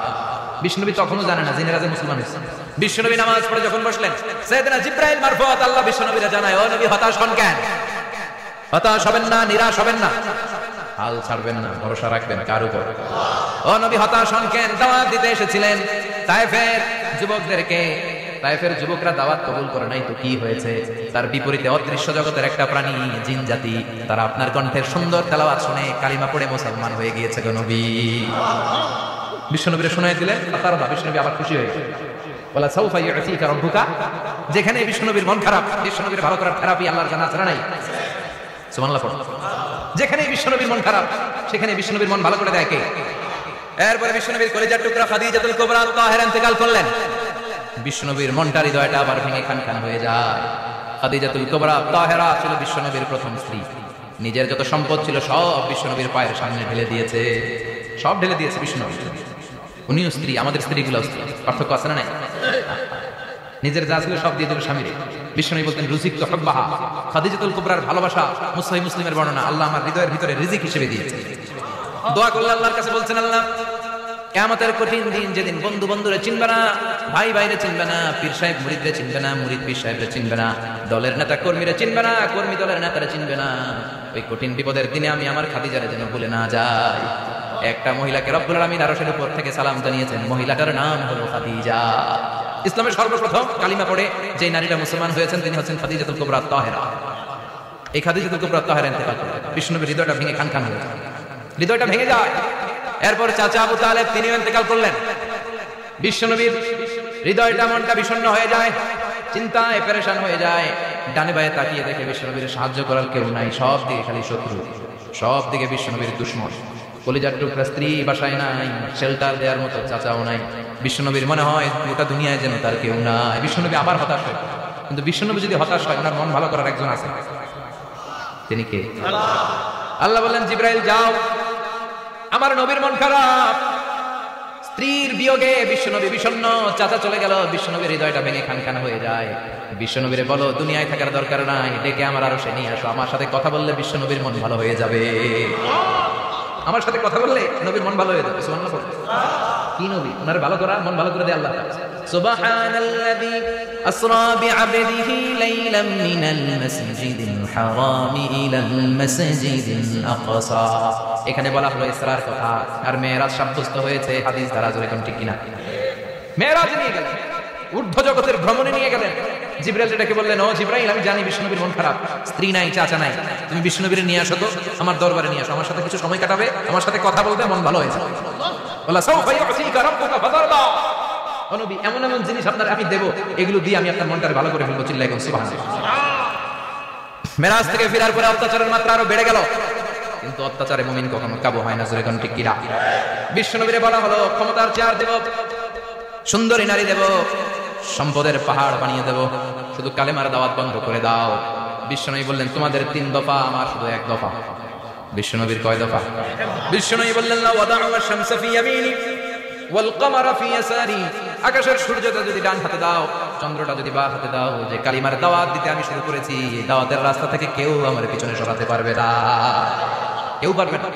বিষ্ণুনবী তখনও জানে না জিনেরা যে মুসলমান হয়েছে। বিশ্বনবী নামাজ পড়ে যখন বসলেন, সাইয়েদনা জিবরাইল মারফুআত আল্লাহ বিশ্বনবীরা জানায়, ও নবী হতাশ হন কেন? হতাশ হবেন না, নিরাশ হবেন না, হাল ছাড়বেন না, ভরসা রাখবেন কার উপর? ও নবী হতাশ হন কেন? দাওয়াত দিতে এসেছিলেন তায়েফের যুবকদেরকে। তায়েফের যুবকরা দাওয়াত কবুল করে নাই তো কি হয়েছে? তার বিপরীতে অদৃশ্য জগতের একটা প্রাণী, জিন জাতি, তারা আপনার কণ্ঠের সুন্দর তেলাওয়াত শুনে কালিমা পড়ে মুসলমান হয়ে গিয়েছে গো নবী। বিশ্বনবীরে শোনায় দিলেন। বিশ্বনবী আবার খুশি হয়ে বলা, সাউফা ইউতিকা রাব্বুকা। যেখানে বিশ্বনবীর মন খারাপ, বিশ্বনবীর ভালো করার থেরাপি আল্লাহর জানা আছে না নাই? সুবহানাল্লাহ পড়ো। যেখানে বিশ্বনবীর মন খারাপ, সেখানে বিশ্বনবীর মন ভালো করে দেয় কে? এরপরে বিশ্বনবীর কলিজার টুকরা খাদিজাতুল কুবরা তাহেরা ইন্তেকাল করলেন। বিশ্বনবীর মনটা, হৃদয়টা আবার ভেঙে খান খান হয়ে যায়। খাদিজাতুল কুবরা তাহেরা ছিল বিশ্বনবীর প্রথম স্ত্রী। নিজের যত সম্পদ ছিল সব বিশ্বনবীর পায়ের সামনে ঢেলে দিয়েছে, সব ঢেলে দিয়েছে বিশ্বনবী। উনিও স্ত্রী, আমাদের স্ত্রীগুলো স্ত্রী, পার্থক্য আছে না নাই? নিজের যা ছিল সব দিয়ে দিল স্বামীরে। বিশ্বনবী বলতেন, রুজিক তো হব্বাহা। খাদিজাতুল কুবরার ভালোবাসা মুসলিম মুসলিমের বর্ণনা, আল্লাহ আমার হৃদয়ের ভিতরে রিজিক হিসেবে দিয়েছে। দোয়া করলে আল্লাহর কাছে বলছেন, আল্লাহ কিয়ামতের কঠিন দিন, যেদিন বন্ধু বন্ধুরে চিনবে না, ভাই ভাইরে চিনবে না, পীর সাহেব মুরিদরে চিনবে না, মুরিদ পীর সাহেবরে চিনবে না, দলের নেতা কর্মীরে চিনবে না, কর্মী দলের নেতারে চিনবে না, ওই কঠিন বিপদের দিনে আমি আমার খাদিজারে যেন ভুলে না যাই। একটা মহিলাকে রব্বুল আলামিন আরশের উপর থেকে সালাম জানিয়েছেন, মহিলাটার নাম হলো খাদিজা। ইসলামের সর্বপ্রথম কালিমা পড়ে যে নারীরা মুসলমান হয়েছেন তিনি হচ্ছেন খাদিজাতুল কুবরা তাহেরা। এই খাদিজাতুল কুবরা তাহেরা ইন্তেকাল করলেন। বিশ্বনবীর হৃদয়টা ভেঙে খান খান হয়ে যায়, হৃদয়টা ভেঙে যায়। এরপর চাচা আবু তালেব তিনিও ইন্তেকাল করলেন। বিশ্বনবীর হৃদয়টা, মনটা বিষণ্ণ হয়ে যায়, চিন্তায় পেরেশান হয়ে যায়। ডানে বায়ে তাকিয়ে দেখে বিশ্বনবীর সাহায্য করার কেউ নাই, সব দিকে খালি শত্রু, সব দিকে বিশ্বনবীর দুশমন। কলিজার টুকরা স্ত্রী বাসায় নাই, শেল্টার দেওয়ার মতো চাচাও নাই। বিশ্বনবীর মনে হয় গোটা দুনিয়ায় যেন তার কেউ নাই। বিশ্বনবী আবার হতাশ হয়, কিন্তু বিশ্বনবী যদি হতাশ হয়, ওনার মন ভালো করার একজন আছে। তিনি কে? আল্লাহ বললেন, জিবরাইল যাও, আমার নবীর মন খারাপ, স্ত্রীর বিয়োগে বিশ্বনবী বিষণ্ণ, চাচা চলে গেল, বিশ্বনবীর হৃদয়টা ভেঙে খান খান হয়ে যায়। বিশ্বনবীরে বলো দুনিয়ায় থাকার দরকার নাই, ডেকে আমার আরো সে নিয়ে আসো, আমার সাথে কথা বললে বিশ্বনবীর মন ভালো হয়ে যাবে। আমার সাথে কথা বললে নবীর মন ভালো হয়ে যাবে। সুবহানাল্লাহ বলে। কি নবী? ওনার ভালো করা, মন ভালো করে দেয় আল্লাহ। সুবহানাল্লাযী আসরা বিআবদিহি লাইলাম মিনাল মাসজিদিল হারামি ইলাল মাসজিদিল আকসা। এখানে বলা হলো ইসরার কথা, আর মেরাজ সাব্যস্ত হয়েছে হাদিস দ্বারা। জোরে কোন ঠিক কিনা? মেরাজ নিয়ে গেলেন, ঊর্ধ্ব জগতের ভ্রমণে নিয়ে গেলেন। জিবরাইল যেটাকে বললেন, ও জিবরাইল, আমি জানি বিষ্ণুনবীর মন খারাপ, স্ত্রী নাই, চাচা নাই, তুমি বিষ্ণুনবীর নিয়ে আসো তো, আমার দরবারে নিয়ে আসো, আমার সাথে কিছু সময় কাটাবে, আমার সাথে কথা বলবে, মন ভালো হয়েছে। বলা সাউফা ইউতিকা রাব্বুকা ফাতারদা। ও নবী, এমন এমন জিনিস আপনার আমি দেব, এগুলো দিয়ে আমি আপনার মনটা ভালো করে ফেলবো। চিল্লায় বলুন সুবহানাল্লাহ। মেরাজ থেকে ফেরার পরে অত্যাচারের মাত্রা আরো বেড়ে গেল, কিন্তু অত্যাচারে মুমিন কখনো কাবু হয় না। জোরে কোন ঠিক কিনা? বিষ্ণুনবীরে বলা হলো, ক্ষমতার চেয়ার দেব, সুন্দরী নারী দেব, সম্পদের পাহাড় বানিয়ে দেব, শুধু কালেমার দাওয়াত বন্ধ করে দাও। বিশ্বনবী বললেন, তোমাদের 3 দফা, আমার শুধু 1 দফা। বিশ্বনবীর কয় দফা? বিশ্বনবী বললেন, লা ওয়াদা'u আশ-শামসা ফি ইয়ামিনি ওয়াল কামারা ফি ইয়াসারি। আকাশের সূর্যটা যদি ডান হাতে দাও, চন্দ্রটা যদি বাঁ হাতে দাও, যে কালিমার দাওয়াত দিতে আমি শুরু করেছি, এই দাওয়াতের রাস্তা থেকে কেউ আমার পিছনে সরাতে পারবে না, কেউ পারবে না।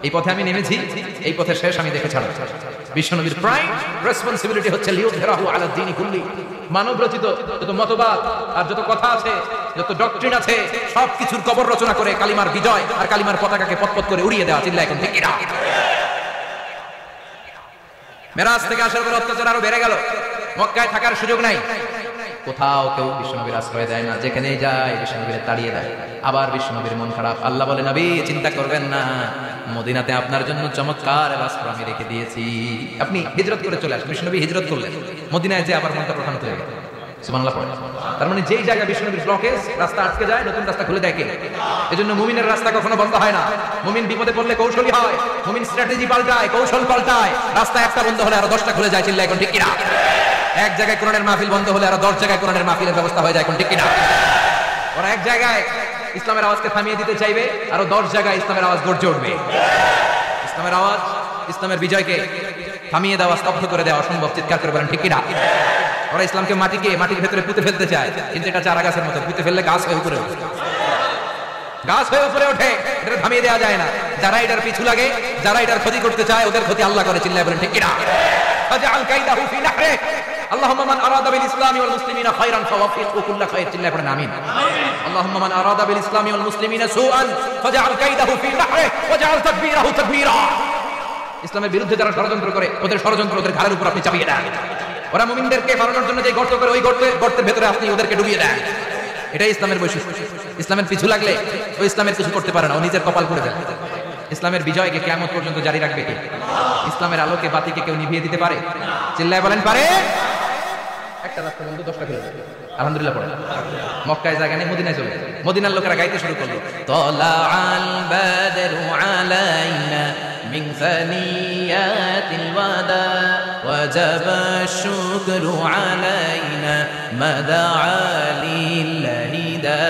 এই পথে আমি নেমেছি, এই পথে শেষ আমি দেখে ছাড়ব। বিশ্বনবীর প্রাইম রেসপন্সিবিলিটি হচ্ছে লিউযহিরাহু আলা দ্বীনি কুল্লি। মানব রচিত যত মতবাদ আর যত কথা আছে, যত ডক্ট্রিন আছে, সবকিছুর কবর রচনা করে কালিমার বিজয় আর কালিমার পতাকাকে পতপত করে উড়িয়ে দেওয়া। চিল্লায় এখন ঠিক কিনা? মেরাজ থেকে আসার পর অত্যাচার আরো বেড়ে গেল, মক্কায় থাকার সুযোগ নাই, কোথাও কেউ বিশ্বনবীর আশ্রয় দেয় না, যেখানেই যায় বিশ্বনবীর তাড়িয়ে দেয়। আবার বিশ্বনবীর মন খারাপ। আল্লাহ বলে, নবী চিন্তা করবেন না, মদিনাতে আপনার জন্য চমৎকার রাস্তা আমি রেখে দিয়েছি, আপনি হিজরত করে চলে আসেন। বিশ্বনবী হিজরত করলেন, মদিনায় যে আবার মনটা প্রশান্ত হয়ে গেল। সুবহানাল্লাহ পড়ে। তার মানে যেই জায়গা বিশ্বনবীর ব্লকেজ, রাস্তা আটকে যায়, নতুন রাস্তা খুলে দেয় কে? এজন্য মুমিনের রাস্তা কখনো বন্ধ হয় না। মুমিন বিপদে পড়লে কৌশলী হয়, মুমিন স্ট্র্যাটেজি পাল্টায়, কৌশল পাল্টায়। রাস্তা একটা বন্ধ হলে আরো 10টা খুলে যায়। চিল্লায় এখন ঠিক কিনা? এক জায়গায় কোরআনের মাহফিল বন্ধ হলে আরো 10 জায়গায় কোরআনের মাহফিলের ব্যবস্থা হয়ে যায়। এখন ঠিক কিনা? ওরা এক জায়গায় ইসলামের আওয়াজকে থামিয়ে দিতে চাইবে, আরো 10 জায়গায় ইসলামের আওয়াজ গর্জে উঠবে। ইসলামের আওয়াজ, ইসলামের বিজয়কে থামিয়ে দেওয়া, স্তব্ধ করে দেওয়া অসম্ভব। চিৎকার করে বলেন ঠিক কিনা? ওরা ইসলামকে মাটির ভেতরে পুঁতে ফেলতে চায়, কিন্তু এটা চারা গাছের মতো, পুঁতে ফেললে গাছ হয়ে উপরে ওঠে, গাছ হয়ে উপরে ওঠে, এটা থামিয়ে দেওয়া যায় না। যারা এটার পিছু লাগে, যারা এটার ক্ষতি করতে চায়, ওদের ক্ষতি আল্লাহ করে। চিল্লায় বলেন ঠিক কিনা? ফাজআল কাইদাহু ফি নাহরি। আল্লাহুম্মা মান আরাদা বিল ইসলামি ওয়াল মুসলিমিনা খায়রান ফাওয়াফিকহু কুল্লা খায়র। চিল্লায় পড়েন আমিন। আল্লাহুম্মা মান আরাদা বিল ইসলামি ওয়াল মুসলিমিনা সুআন ফাজআল কাইদাহু ফি নাহরি ওয়াজআল তাদবীরাহু তাদবীরা। ইসলামের বিরুদ্ধে যারা ষড়যন্ত্র করে, ওদের ষড়যন্ত্র ওদের ঘাড়ের উপর আপনি চাপিয়ে দেন। ওরা মুমিনদেরকে মারানোর জন্য যে গর্ত করে, ওই গর্তের ভেতরে আপনি ওদেরকে ডুবিয়ে দেন। এটাই ইসলামের বৈশিষ্ট্য। ইসলামের পিছু লাগলে ও ইসলামের কিছু করতে পারে না, ও নিজের কপাল করে দেয়। ইসলামের বিজয়কে কিয়ামত পর্যন্ত জারি রাখবে কে? ইসলামের আলোকে বাতিকে কেউ নিভিয়ে দিতে পারে? চিল্লায় বলেন পারে? একটা রাস্তা বন্ধ, 10টা খুলে যাবে। আলহামদুলিল্লাহ পড়ে। মক্কায় জায়গা নেই, মদিনায় চলে। মদিনার লোকেরা গাইতে শুরু করলো, তালাআল বাদরু আলাইনা মিন সানিয়াতিল ওয়াদা ওয়াজাবা শুকরু আলাইনা মাদাআ লিল্লাহি দা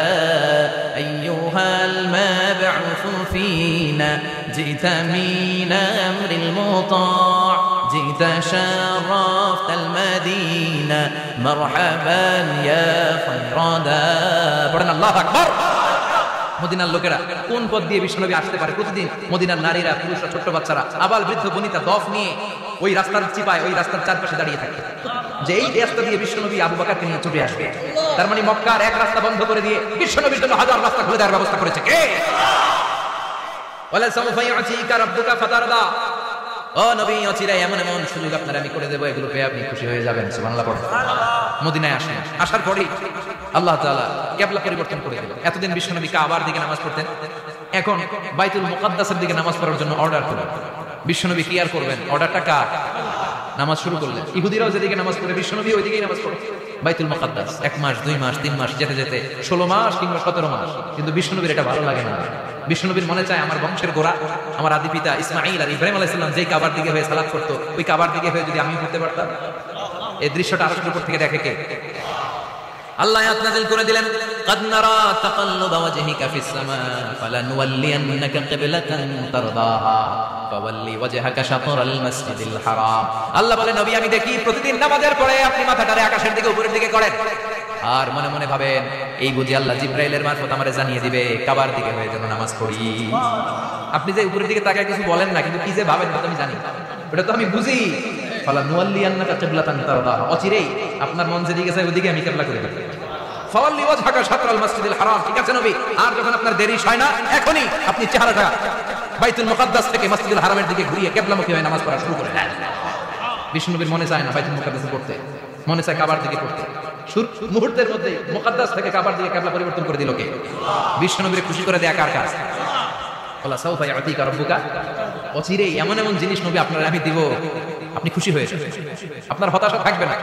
আইয়ুহাল মাবউসু ফিনা জিতা মিন আমরিল মুতা' جئت شرفت المدينة مرحبا يا خير دار। পড়েন আল্লাহু আকবার। মদিনার লোকেরা কোন পথ দিয়ে বিশ্বনবী আসতে পারে? প্রতিদিন মদিনার নারীরা, পুরুষরা, ছোট্ট বাচ্চারা, আবাল বৃদ্ধ বনিতা দফ নিয়ে ওই রাস্তার চিপায়, ওই রাস্তার চারপাশে দাঁড়িয়ে থাকে, যে এই রাস্তা দিয়ে বিশ্বনবী আবু বকরকে নিয়ে ছুটে আসবে। তার মানে মক্কার এক রাস্তা বন্ধ করে দিয়ে বিশ্বনবীর জন্য হাজার রাস্তা খুলে দেওয়ার ব্যবস্থা করেছে কে? ওয়ালা সাউফা ইউতিকা রাব্বুকা ফাতারদা। ও নবী, অচিরাই এমন এমন সুযোগ আপনার আমি করে দেবো, এগুলো পেয়ে আপনি খুশি হয়ে যাবেন। সুবহানাল্লাহ পড়ে। মদিনায় আসেন, আসার পরেই আল্লাহ তাআলা কিবলা পরিবর্তন করে দিলেন। এতদিন বিশ্বনবী কাবার দিকে নামাজ পড়তেন, এখন বাইতুল মুকাদ্দাসের দিকে নামাজ পড়ার জন্য অর্ডার করলেন। বিশ্বনবী কি আর করবেন? অর্ডারটা কার? নামাজ শুরু করলেন। ইহুদিরাও যেদিকে নামাজ পড়ে, বিশ্বনবী ওইদিকেই নামাজ পড়ে। বাইতুল মুকাদ্দাস 1 মাস, 2 মাস, 3 মাস যেতে যেতে 16 মাস কিংবা 17 মাস, কিন্তু বিশ্বনবীর এটা ভালো লাগে না। বিশ্বনবীর মনে চায় আমার বংশের গোড়া, আমার আদি পিতা ইসমাঈল আর ইব্রাহিম আলাইহিস সালাম যেই কাবার দিকে হয়ে সালাত করতো, ওই কাবার দিকে হয়ে যদি আমি করতে পারতাম। এই দৃশ্যটা আরশের উপর থেকে দেখে কে? আল্লাহ আয়াত নাযিল করে দিলেন, قد نرى تقلب وجهك في السماء فلنولينك قبلة ترضاها فولي وجهك شطر المسجد الحرام। আল্লাহ বলে, নবী আমি দেখি প্রতিদিন নামাজের পরে আপনি মাথাটারে আকাশের দিকে, উপরের দিকে করেন। আর মনে মনে ভাবেন এই বুঝি আল্লাহ জিব্রাইলের মারফত আমারে জানিয়ে দিবে কাবার দিকে হয়ে যেন নামাজ পড়ি। আপনি যে উপরের দিকে তাকায় কিছু বলেন না, কিন্তু কি যে ভাবেন তা তো আমি জানি, ওটা তো আমি বুঝি। ফালা নুওয়াল্লিয়ান্নাকা কিবলাতান তারদাহা, অচিরেই আপনার মন যেদিকে চায় ওদিকে আমি কিবলা করে দেব। ফাওয়াল্লি ওয়াজহাকা শাতরাল মাসজিদিল হারাম, ঠিক আছে নবী? আর যখন আপনার দেরি হয় না, এখনই আপনি চেহারাটা বাইতুল মুকাদ্দাস থেকে মসজিদুল হারামের দিকে ঘুরিয়ে কিবলামুখী হয়ে নামাজ পড়া শুরু করে দেন। বিষ্ণুনবীর মনে চায় না বাইতুল মুকাদ্দাসে পড়তে, মনে চায় কাবার দিকে পড়তে। মুহূর্তের মধ্যে মুকাদ্দাস থেকে কাবার দিকে কিবলা পরিবর্তন করে দিল কে? বিষ্ণুনবীর খুশি করে দেয়া কার কাজ? ওয়ালা সাউফা ইয়াতিকা রাব্বুকা, অচিরেই এমন এমন জিনিস নবী আপনার আমি দিব, আপনি খুশি হয়ে যাবেন, আপনার হতাশা থাকবে না।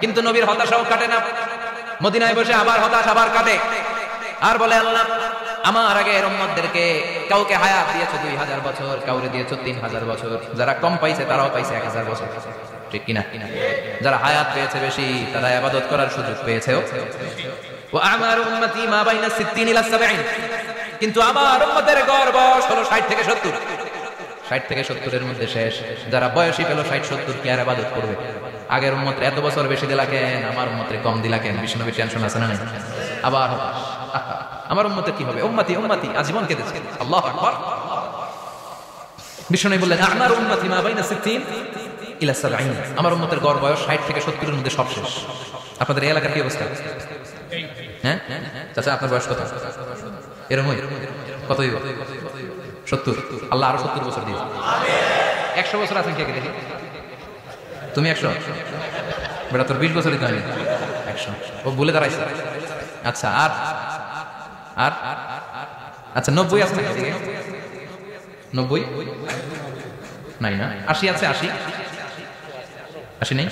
কিন্তু নবীর হতাশাও কাটে না, মদিনায় বসে আবার হতাশ আবার কাটে, আর বলে আল্লাহ আমার আগে উম্মতদেরকে কাউকে হায়াত দিয়েছো 2000 বছর, কাউরে দিয়েছো 3000 বছর, যারা কম পাইছে তারাও পাইছে 1000 বছর, ঠিক কিনা? যারা হায়াত পেয়েছে বেশি তারা ইবাদত করার সুযোগ পেয়েছে। ওয়া আমার উম্মতি মা বাইনা 60 ইলা 70, কিন্তু আমার উম্মতের গড় বয়স হলো 60 থেকে 70, 60 থেকে 70 এর মধ্যে শেষ। যারা বয়সী পেল 60-70 কি আর ইবাদত করবে? আগের উম্মতের এত বছর বেশি দিলা কেন, আমার উম্মতের কম দিলা কেন? বিষ্ণুনবীর টেনশন আছে না? আবার আমার উম্মতের কি হবে? উম্মতি উম্মতি আজীবন কেঁদেছে। আল্লাহু আকবার। বিষ্ণু বললেন আমার উম্মতি মা বাইনা 60 ইলা 70, আমার উম্মতের গড় বয়স 60 থেকে 70 এর মধ্যে সব শেষ। আপনাদের এই এলাকার কি অবস্থা? হ্যাঁ চাচা, আপনার বয়স কত? এরকমই কত হইব? 70। আল্লাহ আরো 70 বছর দিয়েছে। 100 বছর আছেন কে কে দেখি? তুমি 100? বেটা তোর 20 বছরই তো হয়নি। 100 ও বলে দাঁড়াইছে। আচ্ছা আর আর আচ্ছা 90 আছে না এদিকে? 90 নাই না? 80 আছে? 80 নেই?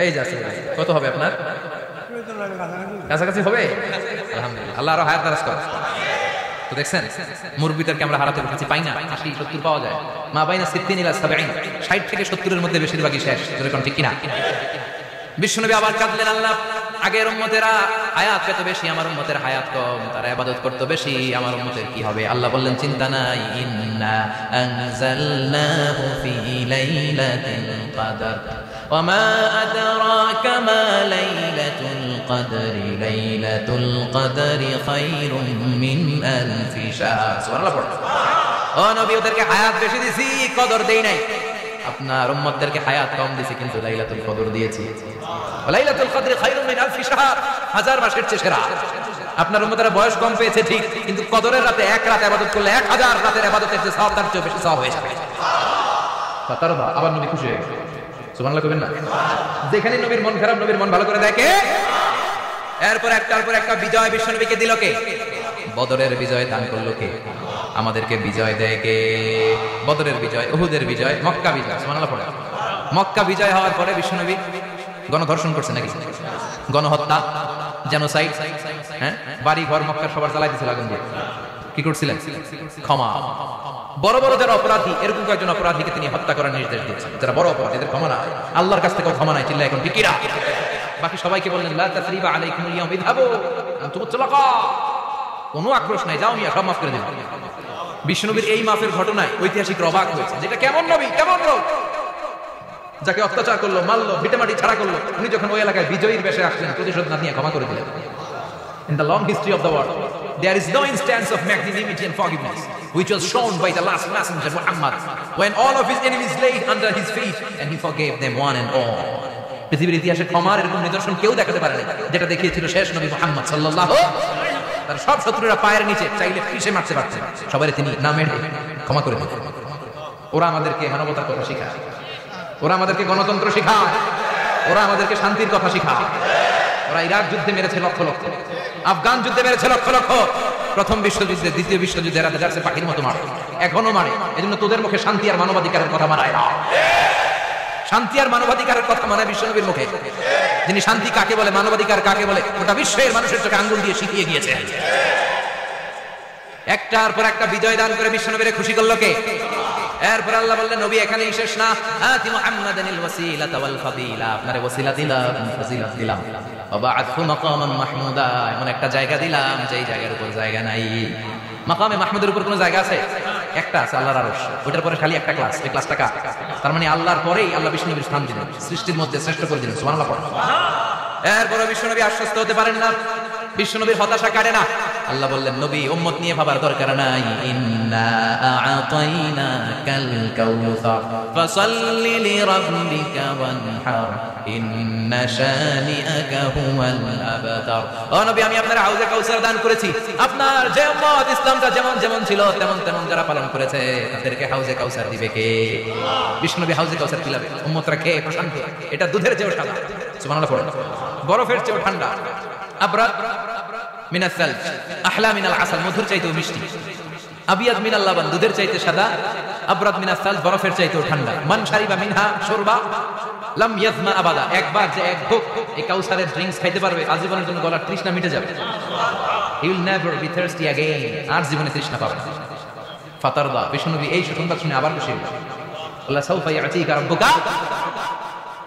এই যে আছে। কত হবে আপনার? কাছাকাছি হবে? আলহামদুলিল্লাহ, আল্লাহ আরো হায়াত দারাজ করে। তো দেখছেন মুরব্বিদেরকে আমরা হারাতে কাছে পাই না, 80-70 পাওয়া যায়। মা বাইনা 60 ইলা 70, 60 থেকে 70 এর মধ্যে বেশিরভাগই শেষ, যেরকম ঠিক কিনা? বিশ্বনবী আবার কাঁদলেন, আল্লাহ আগের উম্মতেরা হায়াত পেত বেশি, আমার উম্মতের হায়াত কম, তারা ইবাদত করতো বেশি, আমার উম্মতের কি হবে? আল্লাহ বললেন চিন্তা নাই, ইন্না আনজালনাহু ফি লাইলাতিল কদর ওয়া মা আদরাকা মা লাইলাতুল কদরি লাইলাতুল কদরি খায়রুম মিন আলফি শাহর। সুবহানাল্লাহ। ও নবী, ওদেরকে হায়াত বেশি দিছি, কদর দেই নাই। আপনার উম্মতদেরকে হায়াত কম দিয়েছি, কিন্তু লাইলাতুল কদর দিয়েছি। লাইলাতুল কদর খায়রুম মিন আলফি শাহর, 1000 মাসের চেয়ে সেরা। আপনার উম্মতেরা বয়স কম পেয়েছে ঠিক, কিন্তু কদরের রাতে এক রাত ইবাদত করলে 1000 রাতের ইবাদতের যে সওয়াব তার চেয়ে বেশি সওয়াব হয়ে যাবে। তারপর আবার নবী খুশি হয়ে গেলেন। সুবহানাল্লাহ কইবেন না? যেখানে নবীর মন খারাপ, নবীর মন ভালো করে দেখে। এরপর একটার পর একটা বিজয় বিশ্বনবীকে দিল কে? বদরের বিজয় দান করলো কে? আমাদেরকে বিজয় দেয় কে? বদরের বিজয়, উহুদের বিজয়, মক্কা বিজয়। সুবহানাল্লাহ পড়ে। মক্কা বিজয় হওয়ার পরে বিশ্বনবী গণধর্ষণ করছে নাকি? গণহত্যা, জেনোসাইড, হ্যাঁ, বাড়ি ঘর মক্কার সবার জ্বালাই দিয়েছিল আগুন দিয়ে। কি করছিলেন? ক্ষমা। বড় বড় যারা অপরাধী, এরকম কয়েকজন অপরাধীকে তিনি হত্যা করার নির্দেশ দিয়েছেন। যারা বড় অপরাধী, এদের ক্ষমা না, আল্লাহর কাছ থেকে ক্ষমা নাই, চিল্লা এখন ঠিক কিনা? বাকি সবাইকে বললেন লা তাসরিবা আলাইকুমুল ইয়াউম ইযহাবু আনতুম তুলাকা, কোনো আক্রোশ নাই, যাও মিয়া, সব মাফ করে দিন। বিশ্বনবীর এই মাফের ঘটনায় ঐতিহাসিক অবাক হয়েছে, যেটা কেমন নবী, কেমন লোক, যাকে অত্যাচার করলো, মারলো, ভিটেমাটি ছাড়া করলো, উনি যখন ওই এলাকায় বিজয়ীর বেশে আসলেন, প্রতিশোধ না নিয়ে ক্ষমা করে দিলেন। In the long history of the world, there is no instance of magnanimity and forgiveness which was shown by the last messenger Muhammad, when all of his enemies laid under his feet and he forgave them one and all. পৃথিবীর ইতিহাসে ক্ষমার এরকম নিদর্শন কেউ দেখাতে পারে না, যেটা দেখিয়েছিল শেষ নবী মুহাম্মদ সাল্লাল্লাহু। তার সব শত্রুরা পায়ের নিচে চাইলে পিষে মারতে পারতেন, সবাই তিনি না মেরে ক্ষমা করে দিতেন। ওরা আমাদেরকে মানবতার কথা শেখায়, ওরা আমাদেরকে গণতন্ত্র শেখায়, ওরা আমাদেরকে শান্তির কথা শেখায়। ওরা ইরাক যুদ্ধে মেরেছে লক্ষ লক্ষ, আফগান যুদ্ধে মেরেছে লক্ষ লক্ষ, প্রথম বিশ্বযুদ্ধে, দ্বিতীয় বিশ্বযুদ্ধে এরা যাচ্ছে পাখির মতো মারে, এখনো মারে। এজন্য তোদের মুখে শান্তি আর মানবাধিকারের কথা মানায় না। শান্তি আর মানবাধিকারের কথা মানায় বিশ্বনবীর মুখে, যিনি শান্তি কাকে বলে, মানবাধিকার কাকে বলে, গোটা বিশ্বের মানুষের চোখে আঙ্গুল দিয়ে শিখিয়ে গিয়েছে। একটার পর একটা বিজয় দান করে বিশ্বনবীরে খুশি করলো কে? এরপর আল্লাহ বললেন নবী এখানেই শেষ না, আতি মুহাম্মাদানিল ওয়াসিলাতা ওয়াল ফাদিলা, আপনারে ওয়াসিলা দিলাম, ফজিলত দিলাম, ওয়া বা'আতহু মাকামান মাহমুদা, এমন একটা জায়গা দিলাম যেই জায়গার উপর জায়গা নাই। মাকামে মাহমুদের উপর কোনো জায়গা আছে? একটা আছে, আল্লাহর আরশ। ওটার পরে খালি একটা ক্লাস, এই ক্লাসটা কার? তার মানে আল্লাহর পরেই আল্লাহ বিষ্ণু নবীর স্থান দিলেন, সৃষ্টির মধ্যে শ্রেষ্ঠ করে দিলেন। সুবহানাল্লাহ। এরপরে বিশ্বনবী আশ্বস্ত হতে পারেন না, বিশ্বনবীর হতাশা কাটে না। আল্লাহ বললেন, নবী উম্মত নিয়ে ভাবার দরকার নাই। ইন্না আ'তাইনাকাল কাউসার ফাসাল্লি লিরাব্বিকা ওয়ানহার ইন্না শানিআকা হুয়াল আবতার। ও নবী, আমি আপনার হাউজে কাউসার দান করেছি। আপনার যে উম্মত ইসলামটা যেমন যেমন ছিল তেমন তেমন যারা পালন করেছে তাদেরকে হাউজে কাউসার দিবে কে? বিশ্বনবী হাউজে কাউসার পিলাবে, উম্মতরা খেয়ে প্রশান্তি। এটা দুধের চেয়েও সাদা, সুবহানাল্লাহ পড়েন, বরফের চেয়েও ঠান্ডা। আবরাদ মিনাস সালজ আহলা মিনাল আসাল, মধুর চাইতেও মিষ্টি। আবিয়াদ মিনাল লাবান, দুধের চাইতে সাদা। আবরাদ মিনাস সালজ, বরফের চাইতেও ঠান্ডা। মান শারিবা মিনহা শুরবা লাম ইয়াজমা আবাদা, একবার যে এক ঢোক এই কাউসারের ড্রিঙ্কস খাইতে পারবে আজীবনের জন্য গলার তৃষ্ণা মিটে যাবে। He will never be thirsty again, আর জীবনে তৃষ্ণা পাবে না। ফাতারদা, বিশ্বনবী এই সুসংবাদ শুনে আবার খুশি হলেন। আল্লাহ সাউফা ইয়াতিকা রাব্বুকা।